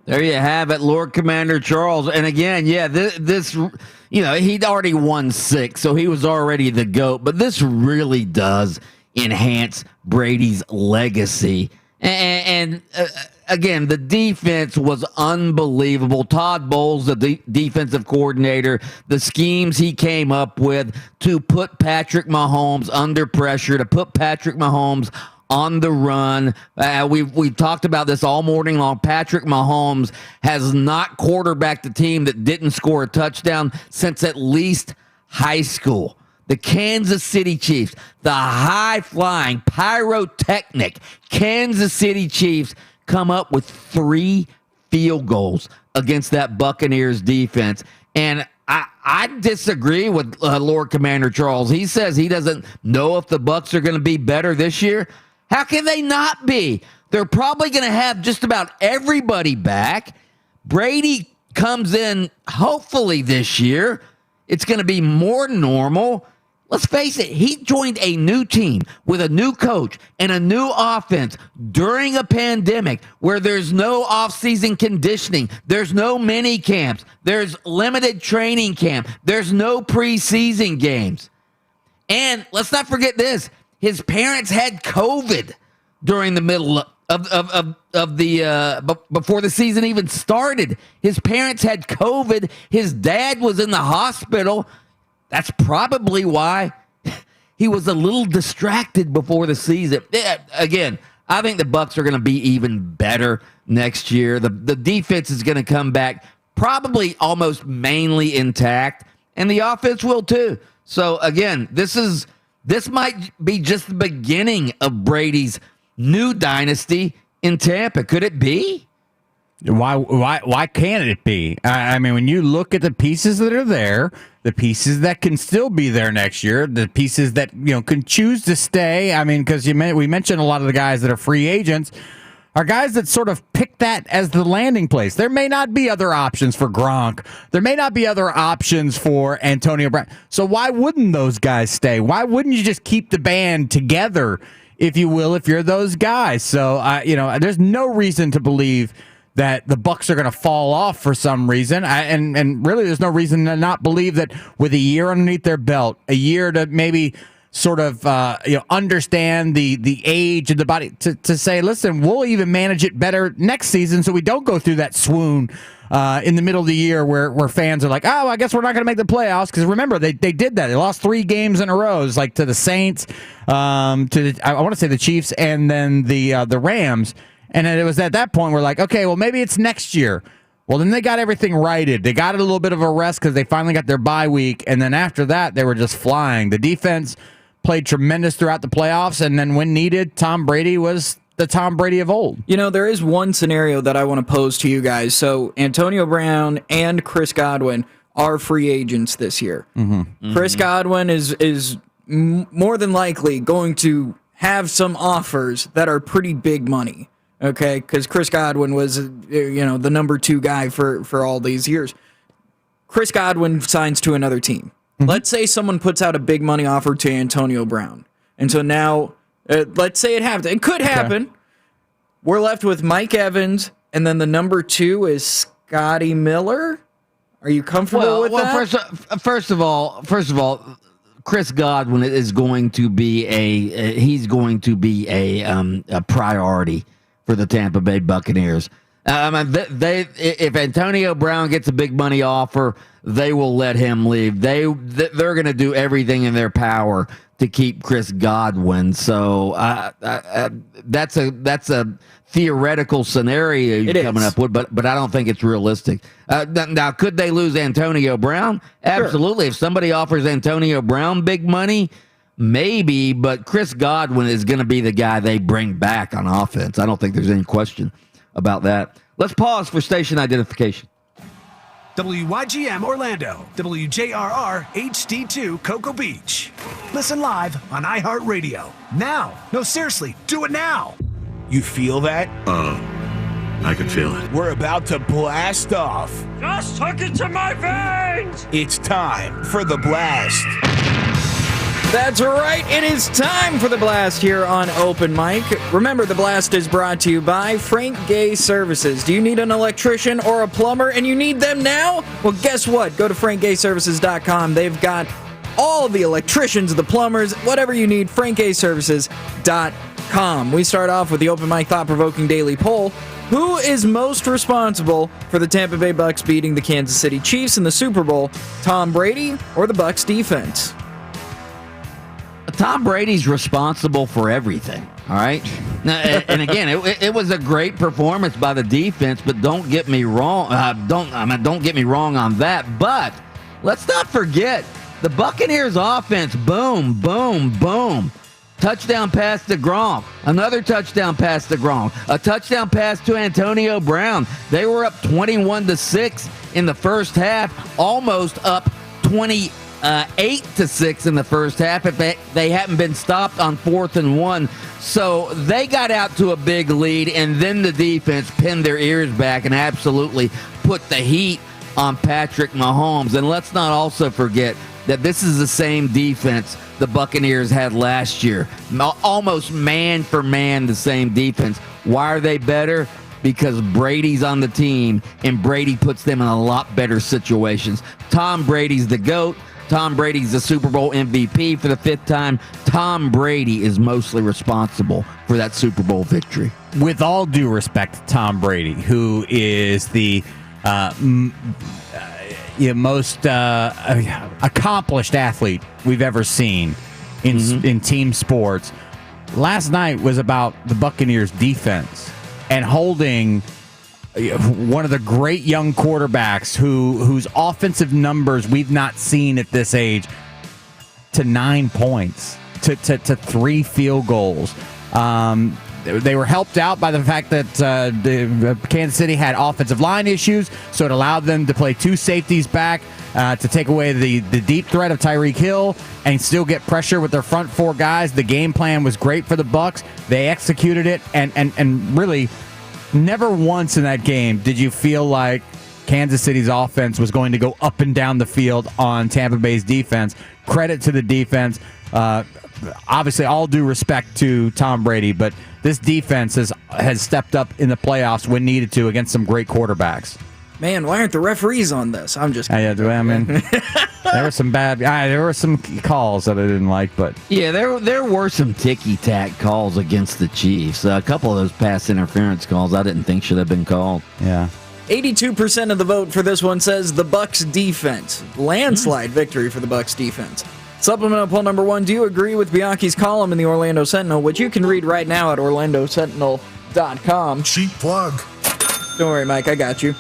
There you have it, Lord Commander Charles. And again, this he'd already won 6, so he was already the GOAT. But this really does enhance Brady's legacy. And again, the defense was unbelievable. Todd Bowles, the defensive coordinator, the schemes he came up with to put Patrick Mahomes under pressure, to put Patrick Mahomes on the run. We've talked about this all morning long. Patrick Mahomes has not quarterbacked a team that didn't score a touchdown since at least high school. The Kansas City Chiefs, the high-flying, pyrotechnic Kansas City Chiefs come up with 3 field goals against that Buccaneers defense. And I disagree with Lord Commander Charles. He says he doesn't know if the Bucs are going to be better this year. How can they not be? They're probably going to have just about everybody back. Brady comes in hopefully this year. It's going to be more normal. Let's face it, he joined a new team with a new coach and a new offense during a pandemic where there's no off-season conditioning, there's no mini camps, there's limited training camp, there's no preseason games. And let's not forget this, his parents had COVID during the middle of the before the season even started. His parents had COVID, his dad was in the hospital. That's probably why he was a little distracted before the season. Again, I think the Bucs are going to be even better next year. The defense is going to come back probably almost mainly intact, and the offense will too. So again, this might be just the beginning of Brady's new dynasty in Tampa. Could it be? Why can't it be? I mean, when you look at the pieces that are there, the pieces that can still be there next year, the pieces that can choose to stay. I mean, because we mentioned a lot of the guys that are free agents are guys that sort of pick that as the landing place. There may not be other options for Gronk. There may not be other options for Antonio Brown. So why wouldn't those guys stay? Why wouldn't you just keep the band together, if you will, if you're those guys? So there's no reason to believe that the Bucs are going to fall off for some reason. And really, there's no reason to not believe that with a year underneath their belt, a year to maybe sort of understand the age of the body, to say, listen, we'll even manage it better next season so we don't go through that swoon in the middle of the year where fans are like, oh, I guess we're not going to make the playoffs. Because remember, they did that. They lost 3 games in a row. It was like to the Saints, I want to say the Chiefs, and then the Rams. And it was at that point we're like, okay, well, maybe it's next year. Well, then they got everything righted. They got a little bit of a rest because they finally got their bye week. And then after that, they were just flying. The defense played tremendous throughout the playoffs. And then when needed, Tom Brady was the Tom Brady of old. There is one scenario that I want to pose to you guys. So Antonio Brown and Chris Godwin are free agents this year. Mm-hmm. Chris Godwin is more than likely going to have some offers that are pretty big money. Okay, because Chris Godwin was, the number 2 guy for all these years. Chris Godwin signs to another team. Mm-hmm. Let's say someone puts out a big money offer to Antonio Brown. And so now, let's say it happens. It could happen. Okay. We're left with Mike Evans, and then the number 2 is Scotty Miller. Are you comfortable with that? First of all, Chris Godwin is going to be a priority for the Tampa Bay Buccaneers. If Antonio Brown gets a big money offer, they will let him leave. They're going to do everything in their power to keep Chris Godwin. So that's a theoretical scenario you're coming up with, but I don't think it's realistic. Now, could they lose Antonio Brown? Absolutely. Sure. If somebody offers Antonio Brown big money, maybe, but Chris Godwin is going to be the guy they bring back on offense. I don't think there's any question about that. Let's pause for station identification. WYGM Orlando, WJRR HD2 Cocoa Beach. Listen live on iHeartRadio. Now. No, seriously, do it now. You feel that? I can feel it. We're about to blast off. Just took it to my veins! It's time for the blast. That's right. It is time for the blast here on Open Mic. Remember, the blast is brought to you by Frank Gay Services. Do you need an electrician or a plumber and you need them now? Well, guess what? Go to frankgayservices.com. They've got all the electricians, the plumbers, whatever you need, frankgayservices.com. We start off with the Open Mic thought-provoking daily poll. Who is most responsible for the Tampa Bay Bucs beating the Kansas City Chiefs in the Super Bowl? Tom Brady or the Bucs defense? Tom Brady's responsible for everything, all right? Now, and again, it was a great performance by the defense, but don't get me wrong. Don't get me wrong on that. But let's not forget the Buccaneers' offense. Boom, boom, boom. Touchdown pass to Gronk. Another touchdown pass to Gronk. A touchdown pass to Antonio Brown. They were up 21-6 in the first half, almost up 8-6 in the first half if they hadn't been stopped on 4th and 1. So they got out to a big lead, and then the defense pinned their ears back and absolutely put the heat on Patrick Mahomes. And let's not also forget that this is the same defense the Buccaneers had last year. Almost man for man, the same defense. Why are they better? Because Brady's on the team, and Brady puts them in a lot better situations. Tom Brady's the GOAT. Tom Brady's the Super Bowl MVP for the 5th time. Tom Brady is mostly responsible for that Super Bowl victory. With all due respect to Tom Brady, who is the most accomplished athlete we've ever seen in team sports, last night was about the Buccaneers' defense and holding one of the great young quarterbacks whose offensive numbers we've not seen at this age to 9 points, to 3 field goals. They were helped out by the fact that the Kansas City had offensive line issues, so it allowed them to play 2 safeties back to take away the deep threat of Tyreek Hill and still get pressure with their front 4 guys. The game plan was great for the Bucs. They executed it, and really never once in that game did you feel like Kansas City's offense was going to go up and down the field on Tampa Bay's defense. Credit to the defense. obviously all due respect to Tom Brady, but this defense has stepped up in the playoffs when needed to against some great quarterbacks. Man, why aren't the referees on this? I'm just kidding. Yeah, I mean, there were some there were some calls that I didn't like, but yeah, there were some ticky-tack calls against the Chiefs. A couple of those pass interference calls I didn't think should have been called. Yeah. 82% of the vote for this one says the Bucs defense. Landslide victory for the Bucs defense. Supplemental poll number 1, do you agree with Bianchi's column in the Orlando Sentinel, which you can read right now at orlandosentinel.com. Cheap plug. Don't worry, Mike, I got you.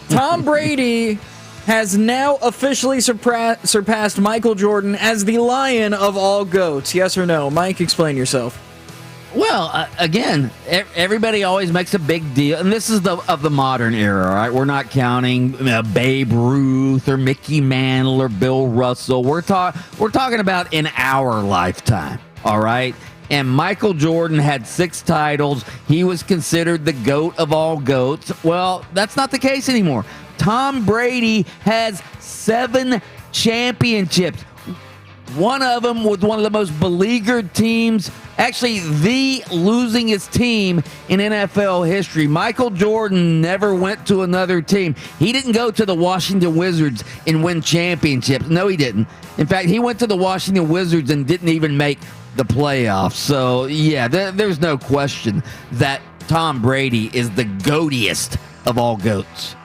Tom Brady has now officially surpassed Michael Jordan as the Lion of all GOATs. Yes or no? Mike, explain yourself. Well, again, everybody always makes a big deal, and this is of the modern era, all right? We're not counting Babe Ruth or Mickey Mantle or Bill Russell. We're talking about in our lifetime, all right? And Michael Jordan had 6 titles. He was considered the GOAT of all GOATs. Well, that's not the case anymore. Tom Brady has 7 championships. One of them with one of the most beleaguered teams, actually the losingest team in NFL history. Michael Jordan never went to another team. He didn't go to the Washington Wizards and win championships. No, he didn't. In fact, he went to the Washington Wizards and didn't even make the playoffs. So, yeah, there's no question that Tom Brady is the goatiest of all GOATs.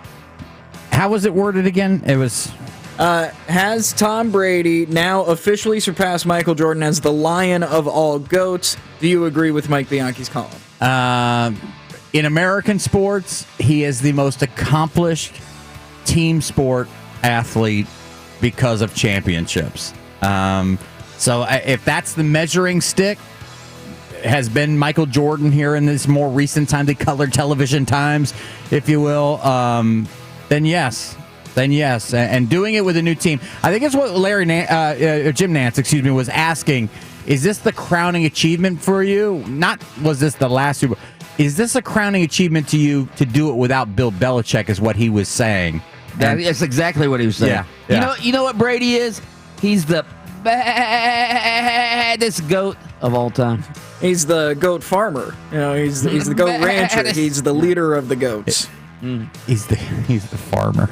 How was it worded again? It was... has Tom Brady now officially surpassed Michael Jordan as the Lion of all GOATs? Do you agree with Mike Bianchi's column? In American sports, he is the most accomplished team sport athlete because of championships. So if that's the measuring stick, has been Michael Jordan here in this more recent time, the colored television times, if you will, then yes. And doing it with a new team. I think it's what Jim Nance, was asking. Is this the crowning achievement for you? Not was this the last Super Bowl. Is this a crowning achievement to you to do it without Bill Belichick is what he was saying. That's exactly what he was saying. Yeah. You know what Brady is? He's the baddest GOAT of all time. He's the goat farmer. You know, he's the goat rancher. He's the leader of the goats. He's the farmer.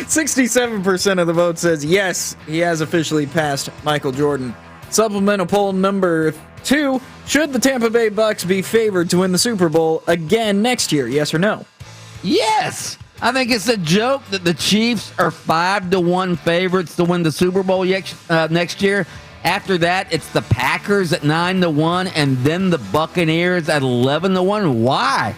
67% of the vote says yes, he has officially passed Michael Jordan. Supplemental poll number 2, should the Tampa Bay Bucs be favored to win the Super Bowl again next year? Yes or no? Yes. I think it's a joke that the Chiefs are 5-1 favorites to win the Super Bowl next year. After that, it's the Packers at 9-1 and then the Buccaneers at 11-1. Why?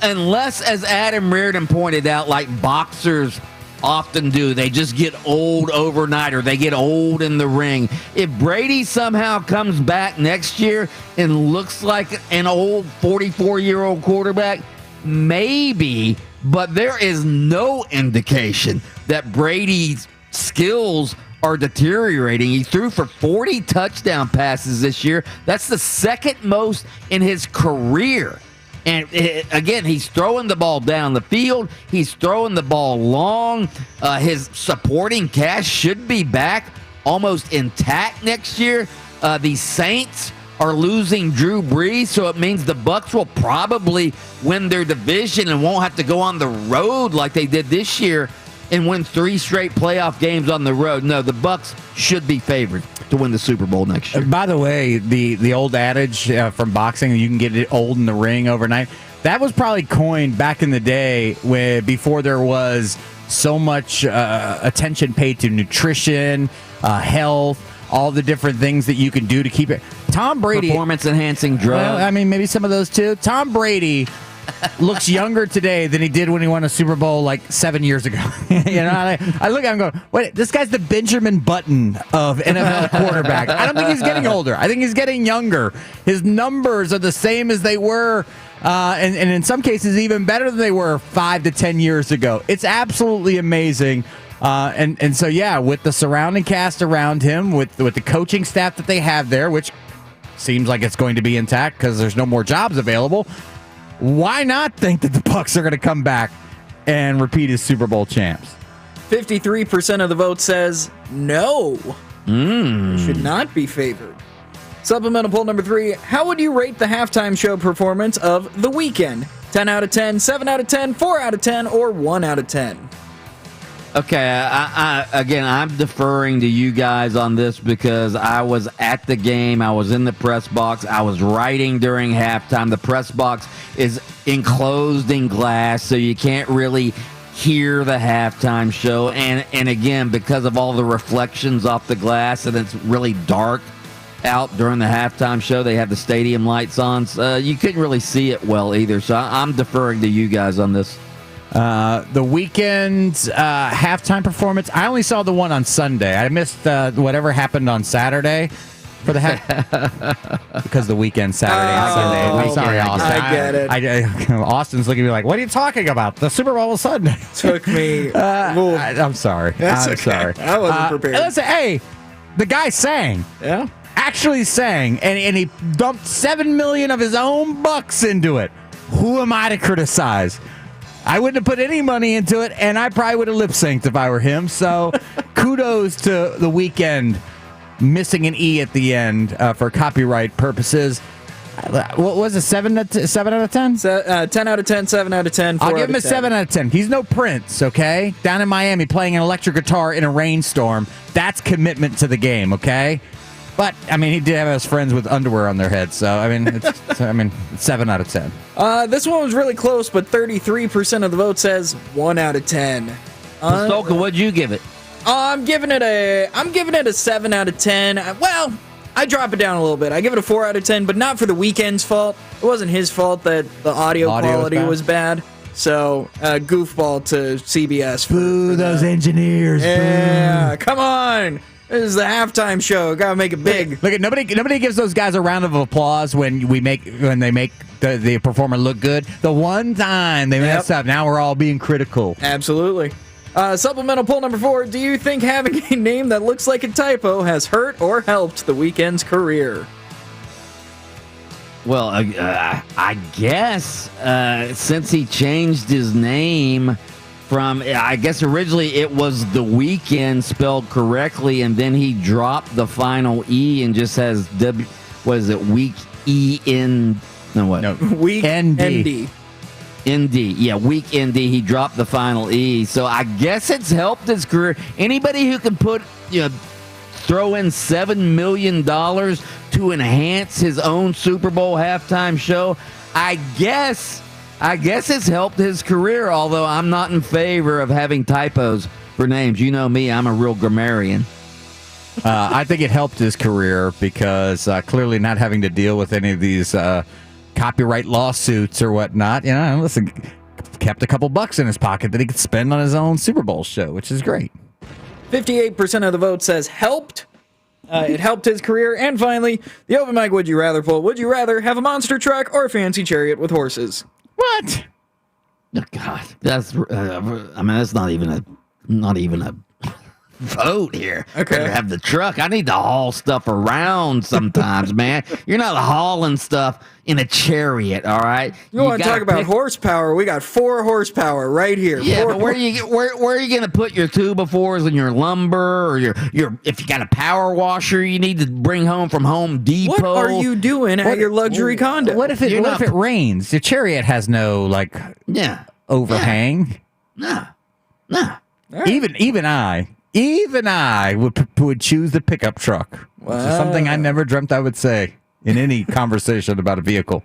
Unless, as Adam Reardon pointed out, like boxers often do, they just get old overnight or they get old in the ring. If Brady somehow comes back next year and looks like an old 44-year-old quarterback, maybe, but there is no indication that Brady's skills are deteriorating. He threw for 40 touchdown passes this year. That's the second most in his career. And again, he's throwing the ball down the field. He's throwing the ball long. His supporting cast should be back almost intact next year. The Saints are losing Drew Brees, so it means the Bucs will probably win their division and won't have to go on the road like they did this year and win 3 straight playoff games on the road. No, the Bucs should be favored to win the Super Bowl next year. By the way, the old adage from boxing, you can get it old in the ring overnight, that was probably coined back in the day before there was so much attention paid to nutrition, health, all the different things that you can do to keep it. Tom Brady... Performance-enhancing drugs. Well, I mean, maybe some of those too. Tom Brady looks younger today than he did when he won a Super Bowl like 7 years ago. I look at him and go, wait, this guy's the Benjamin Button of NFL quarterback. I don't think he's getting older. I think he's getting younger. His numbers are the same as they were, and in some cases even better than they were 5 to 10 years ago. It's absolutely amazing. And so, yeah, with the surrounding cast around him, with the coaching staff that they have there, which seems like it's going to be intact because there's no more jobs available, why not think that the Bucs are going to come back and repeat as Super Bowl champs? 53% of the vote says no. Should not be favored. Supplemental poll number 3. How would you rate the halftime show performance of The Weeknd? 10 out of 10, 7 out of 10, 4 out of 10, or 1 out of 10? Okay, I'm deferring to you guys on this because I was at the game. I was in the press box. I was writing during halftime. The press box is enclosed in glass, so you can't really hear the halftime show. And again, because of all the reflections off the glass and it's really dark out during the halftime show, they have the stadium lights on. So you couldn't really see it well either. So I'm deferring to you guys on this. The Weeknd's halftime performance, I only saw the one on Sunday. I missed whatever happened on Saturday for the because the Weeknd Saturday and Sunday. I'm sorry, Austin. I get it. Austin's looking at me like, what are you talking about? The Super Bowl was Sunday. Took me. I'm sorry. I'm sorry. I wasn't prepared. Listen, hey, the guy sang. Yeah. Actually sang, and he dumped $7 million of his own bucks into it. Who am I to criticize? I wouldn't have put any money into it, and I probably would have lip synced if I were him. So, kudos to The Weeknd missing an E at the end for copyright purposes. What was it? 7 out of 10? 10 out of 10, 7 out of 10. I'll give him a 7 out of 10. He's no Prince, okay? Down in Miami playing an electric guitar in a rainstorm. That's commitment to the game, okay? But, I mean, he did have his friends with underwear on their heads. So, I mean, it's 7 out of 10. This one was really close, but 33% of the vote says 1 out of 10. Stoka, what'd you give it? I'm giving it a 7 out of 10. Well, I drop it down a little bit. I give it a 4 out of 10, but not for the Weeknd's fault. It wasn't his fault that the audio quality was bad. So, goofball to CBS. Boo those engineers. Yeah, boo. Come on. This is the halftime show. Gotta make it big. Look at nobody gives those guys a round of applause when they make the performer look good. The one time they mess up, now we're all being critical. Absolutely. Supplemental poll number 4. Do you think having a name that looks like a typo has hurt or helped The Weeknd's career? Well, I guess since he changed his name from, I guess originally it was The Weeknd spelled correctly, and then he dropped the final E and just has Week E-N, no what? No, Week ND. ND, yeah, Week ND. He dropped the final E, so I guess it's helped his career. Anybody who can throw in $7 million to enhance his own Super Bowl halftime show, I guess it's helped his career, although I'm not in favor of having typos for names. You know me, I'm a real grammarian. I think it helped his career because clearly not having to deal with any of these copyright lawsuits or whatnot, listen, kept a couple bucks in his pocket that he could spend on his own Super Bowl show, which is great. 58% of the vote says helped. It helped his career. And finally, the open mic would you rather poll. Would you rather have a monster truck or a fancy chariot with horses? What? Oh, God, that's not even a vote here. Okay. Better have the truck. I need to haul stuff around sometimes, man. You're not hauling stuff in a chariot, all right? You want to talk about horsepower? We got 4 horsepower right here. Yeah, but where are you going to put your 2x4s and your lumber or your if you got a power washer you need to bring home from Home Depot? What are you doing at your luxury condo? What if it rains? The chariot has no overhang. No. Right. Even I would choose the pickup truck. Which is something I never dreamt I would say in any conversation about a vehicle.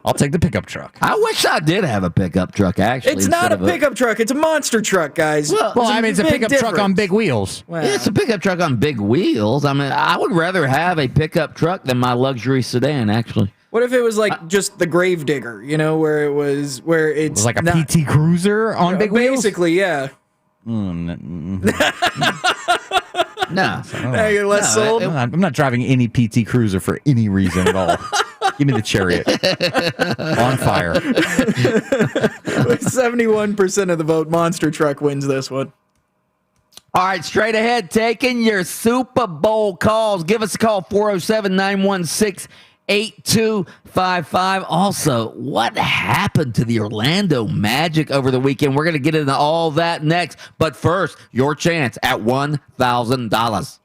I'll take the pickup truck. I wish I did have a pickup truck, actually. It's not a pickup truck. It's a monster truck, guys. Well, it's a pickup truck on big wheels. Well, yeah, it's a pickup truck on big wheels. I mean, I would rather have a pickup truck than my luxury sedan, actually. What if it was like just the Gravedigger, where it's like a PT Cruiser on big wheels? Basically, yeah. No. Now you're less sold? I'm not driving any PT Cruiser for any reason at all. Give me the chariot. On fire. With 71% of the vote, monster truck wins this one. All right, straight ahead, taking your Super Bowl calls. Give us a call, 407-916-8255. Also, what happened to the Orlando Magic over the weekend? We're going to get into all that next. But first, your chance at $1,000.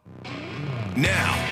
now.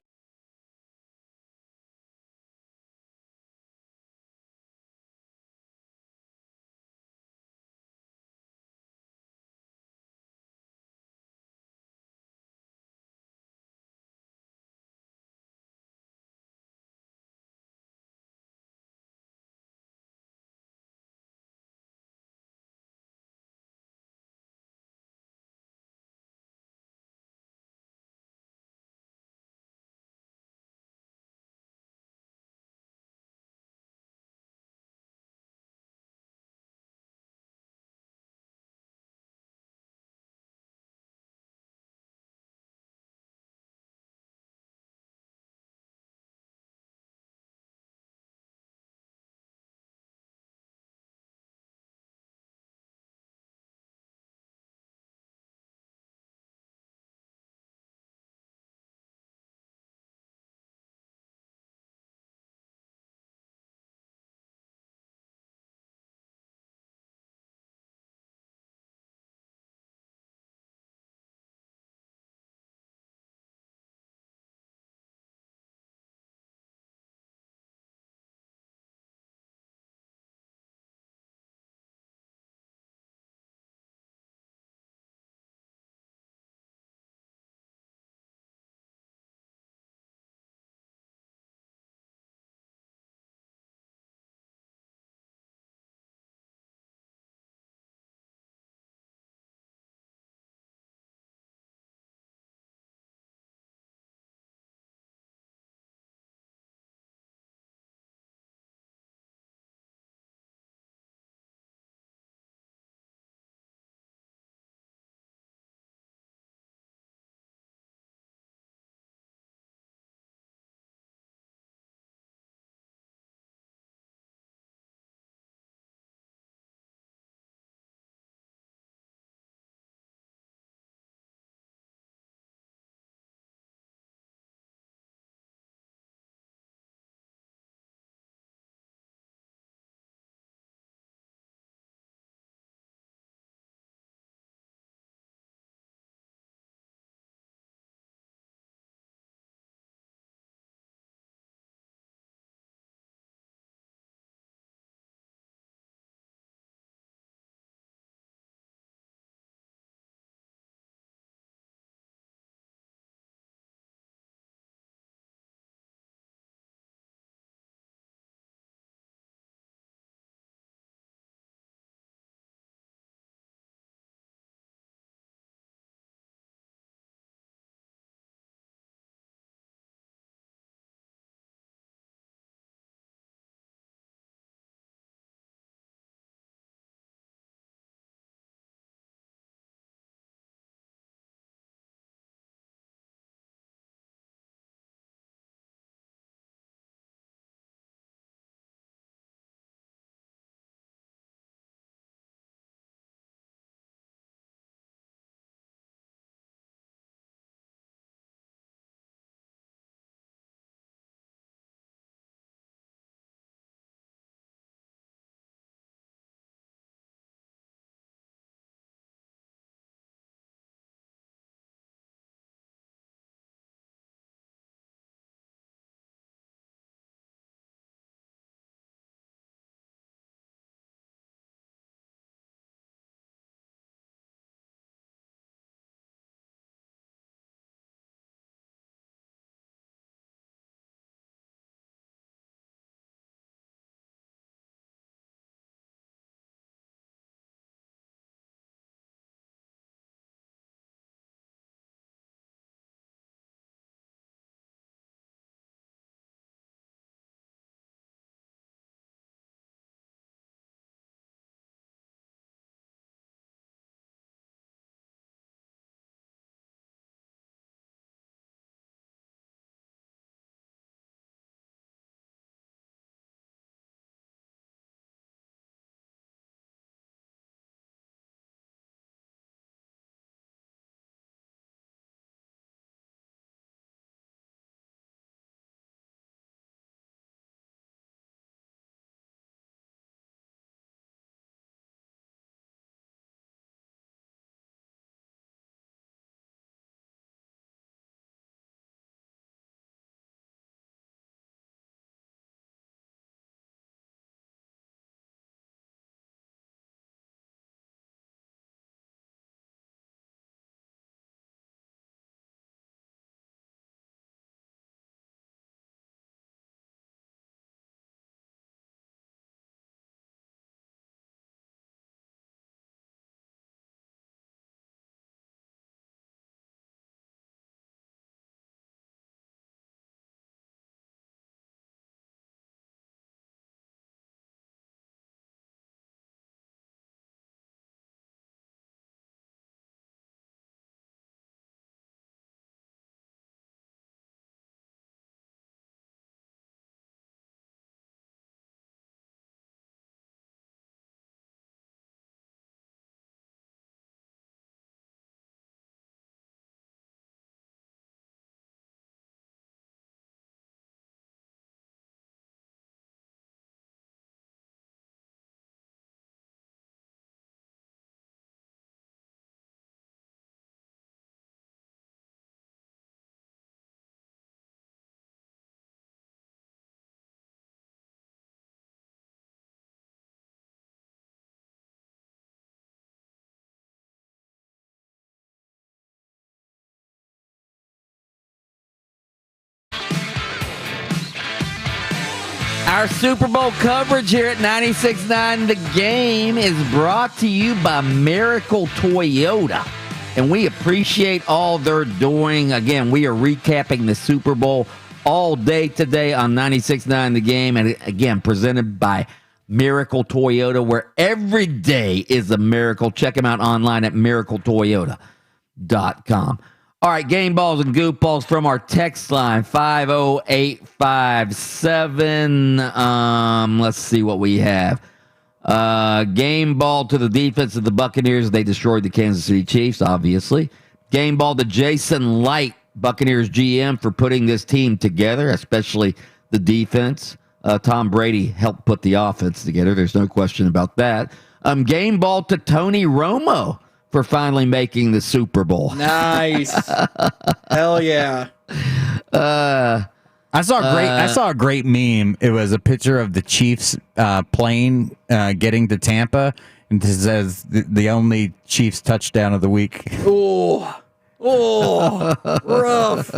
Our Super Bowl coverage here at 96.9 The Game is brought to you by Miracle Toyota. And we appreciate all they're doing. Again, we are recapping the Super Bowl all day today on 96.9 The Game. And again, presented by Miracle Toyota, where every day is a miracle. Check them out online at miracletoyota.com. All right, game balls and goop balls from our text line, 50857. Let's see what we have. Game ball to the defense of the Buccaneers. They destroyed the Kansas City Chiefs, obviously. Game ball to Jason Light, Buccaneers GM, for putting this team together, especially the defense. Tom Brady helped put the offense together. There's no question about that. Game ball to Tony Romo for finally making the Super Bowl. Nice. Hell yeah. I saw a great meme. It was a picture of the Chiefs plane getting to Tampa, and it says the only Chiefs touchdown of the week. Oh, rough.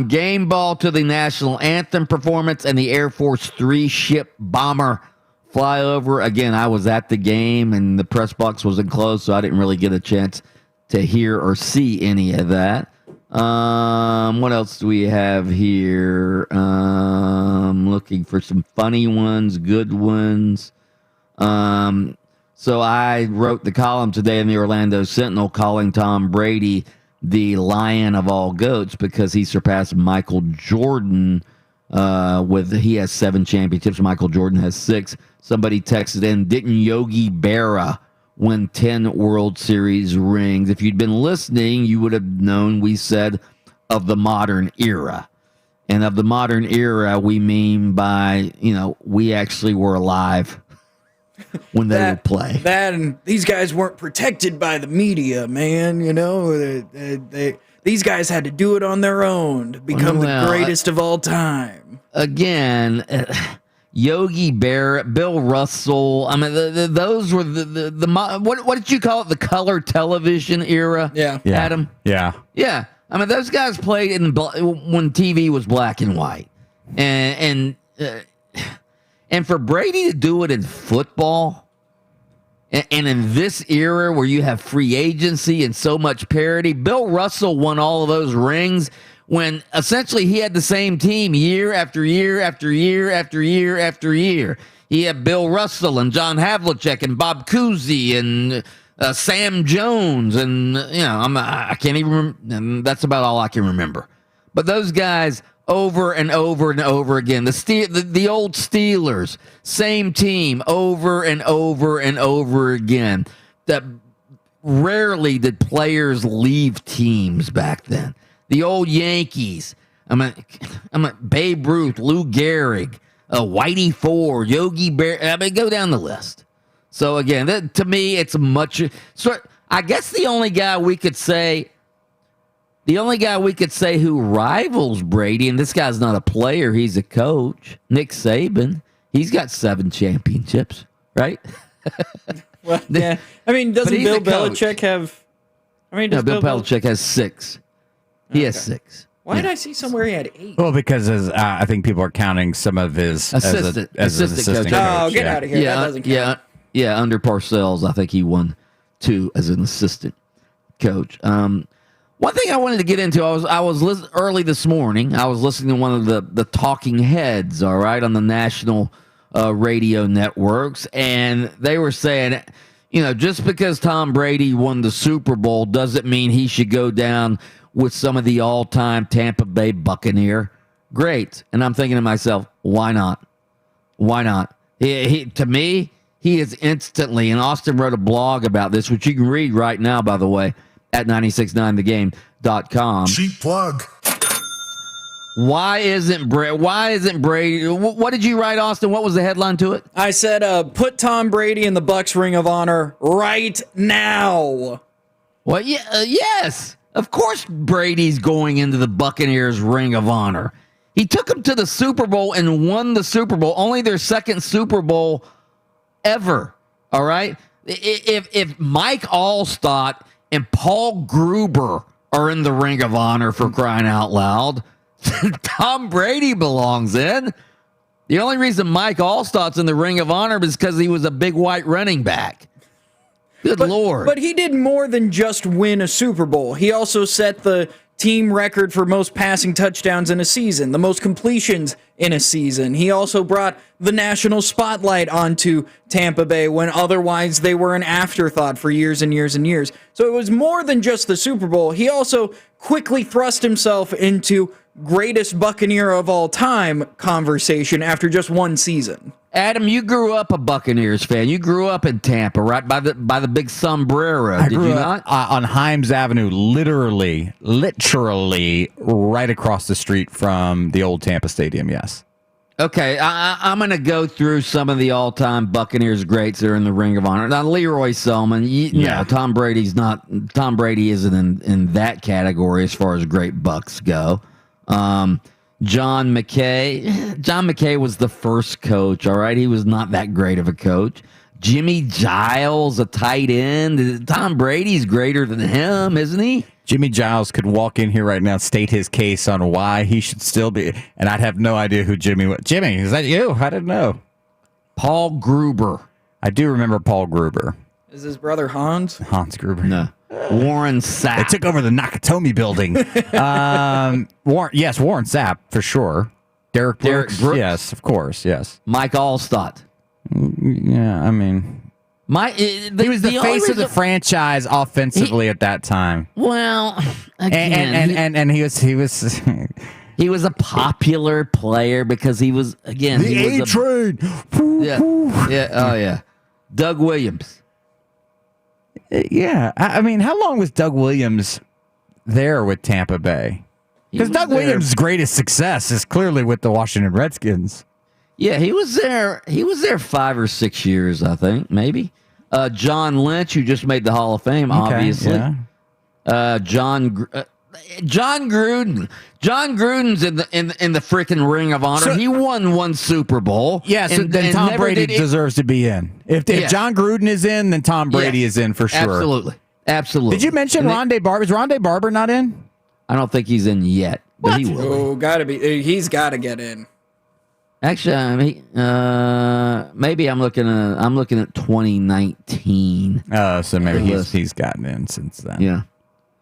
Game ball to the national anthem performance and the Air Force 3 ship bomber flyover. Again, I was at the game and the press box was enclosed, so I didn't really get a chance to hear or see any of that. What else do we have here? Looking for some funny ones, good ones. So I wrote the column today in the Orlando Sentinel calling Tom Brady the lion of all goats because he surpassed Michael Jordan he has 7 championships. Michael Jordan has 6. Somebody texted in, didn't Yogi Berra win 10 World Series rings? If you'd been listening, you would have known we said of the modern era. And of the modern era, we mean by, we actually were alive when they would play. That and these guys weren't protected by the media, man. These guys had to do it on their own to become the greatest of all time. Again, Yogi Berra, Bill Russell. I mean, those were the what did you call it? The color television era. Yeah. Adam. Yeah. I mean, those guys played when TV was black and white, and for Brady to do it in football, and in this era where you have free agency and so much parity, Bill Russell won all of those rings when essentially he had the same team year after year after year after year after year. He had Bill Russell and John Havlicek and Bob Cousy and Sam Jones, and I can't even. That's about all I can remember. But those guys, over and over and over again, the old Steelers, same team, over and over and over again. That rarely did players leave teams back then. The old Yankees. I'm Babe Ruth, Lou Gehrig, Whitey Ford, Yogi Berra. Go down the list. So again, to me, it's much. So I guess the only guy we could say who rivals Brady, and this guy's not a player, he's a coach, Nick Saban. He's got 7 championships, right? Well, yeah. I mean, doesn't Bill Belichick have? No, Bill Belichick has 6. He has 6. Why did I see somewhere he had 8? Well, because I think people are counting some of his assistant coach. Oh, get out of here! That doesn't count. Yeah, under Parcells, I think he won 2 as an assistant coach. One thing I wanted to get into, I was listening early this morning. I was listening to one of the talking heads, all right, on the national radio networks, and they were saying, just because Tom Brady won the Super Bowl doesn't mean he should go down with some of the all-time Tampa Bay Buccaneer greats. And I'm thinking to myself, why not? Why not? To me, he is instantly, and Austin wrote a blog about this, which you can read right now, by the way, at 969thegame.com. Cheap plug. Why isn't Brady? What did you write, Austin? What was the headline to it? I said, put Tom Brady in the Bucs Ring of Honor right now. Well, yes. Of course Brady's going into the Buccaneers Ring of Honor. He took them to the Super Bowl and won the Super Bowl, only their second Super Bowl ever. All right? If Mike Allstott and Paul Gruber are in the Ring of Honor, for crying out loud, Tom Brady belongs in. The only reason Mike Allstott's in the Ring of Honor is because he was a big white running back. Good Lord. But he did more than just win a Super Bowl. He also set the team record for most passing touchdowns in a season, the most completions in a season. He also brought the national spotlight onto Tampa Bay when otherwise they were an afterthought for years and years and years. So it was more than just the Super Bowl. He also quickly thrust himself into greatest Buccaneer of all time conversation after just one season. Adam, you grew up a Buccaneers fan. You grew up in Tampa, right by the big sombrero. Did you not? On Himes Avenue, literally right across the street from the old Tampa Stadium. Yes. Okay, I'm going to go through some of the all-time Buccaneers greats that are in the Ring of Honor. Now, Leroy Selman, no, Tom Brady isn't in that category as far as great Bucs go. John McKay was the first coach, all right? He was not that great of a coach. Jimmy Giles, a tight end. Tom Brady's greater than him, isn't he? Jimmy Giles could walk in here right now, state his case on why he should still be, and I'd have no idea who Jimmy was. Jimmy, is that you? I didn't know. Paul Gruber. I do remember Paul Gruber. Is his brother Hans? Hans Gruber. No. Warren Sapp. They took over the Nakatomi building. Warren Sapp, for sure. Derek Brooks. Yes, of course, yes. Mike Allstott. Yeah, I mean... he was the face of the franchise offensively at that time. Well, again, and he was he was a popular player because he was again the A-Train. Yeah. Doug Williams. Yeah, I mean, how long was Doug Williams there with Tampa Bay? Because Doug Williams' greatest success is clearly with the Washington Redskins. Yeah, he was there. He was there 5 or 6 years, I think, maybe. John Lynch, who just made the Hall of Fame, obviously. Yeah. John Gruden. John Gruden's in the freaking Ring of Honor. He won 1 Super Bowl. Yeah, so then Tom Brady deserves to be in. If John Gruden is in, then Tom Brady is in for sure. Absolutely. Did you mention Rondé Barber? Is Rondé Barber not in? I don't think he's in yet, but he will. Oh, gotta be. He's got to get in. Actually, maybe I'm looking at 2019. So maybe he's gotten in since then. Yeah.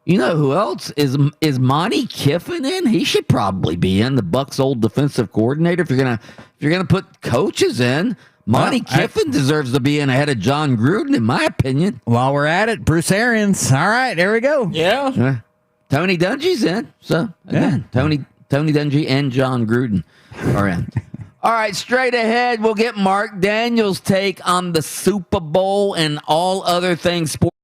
You know who else is Monty Kiffin in? He should probably be in, the Bucs' old defensive coordinator. If you're gonna put coaches in, Monty Kiffin deserves to be in ahead of John Gruden, in my opinion. While we're at it, Bruce Arians. All right, there we go. Yeah. Tony Dungy's in. So again, Tony Dungy and John Gruden are in. All right, straight ahead, we'll get Mark Daniels' take on the Super Bowl and all other things sports.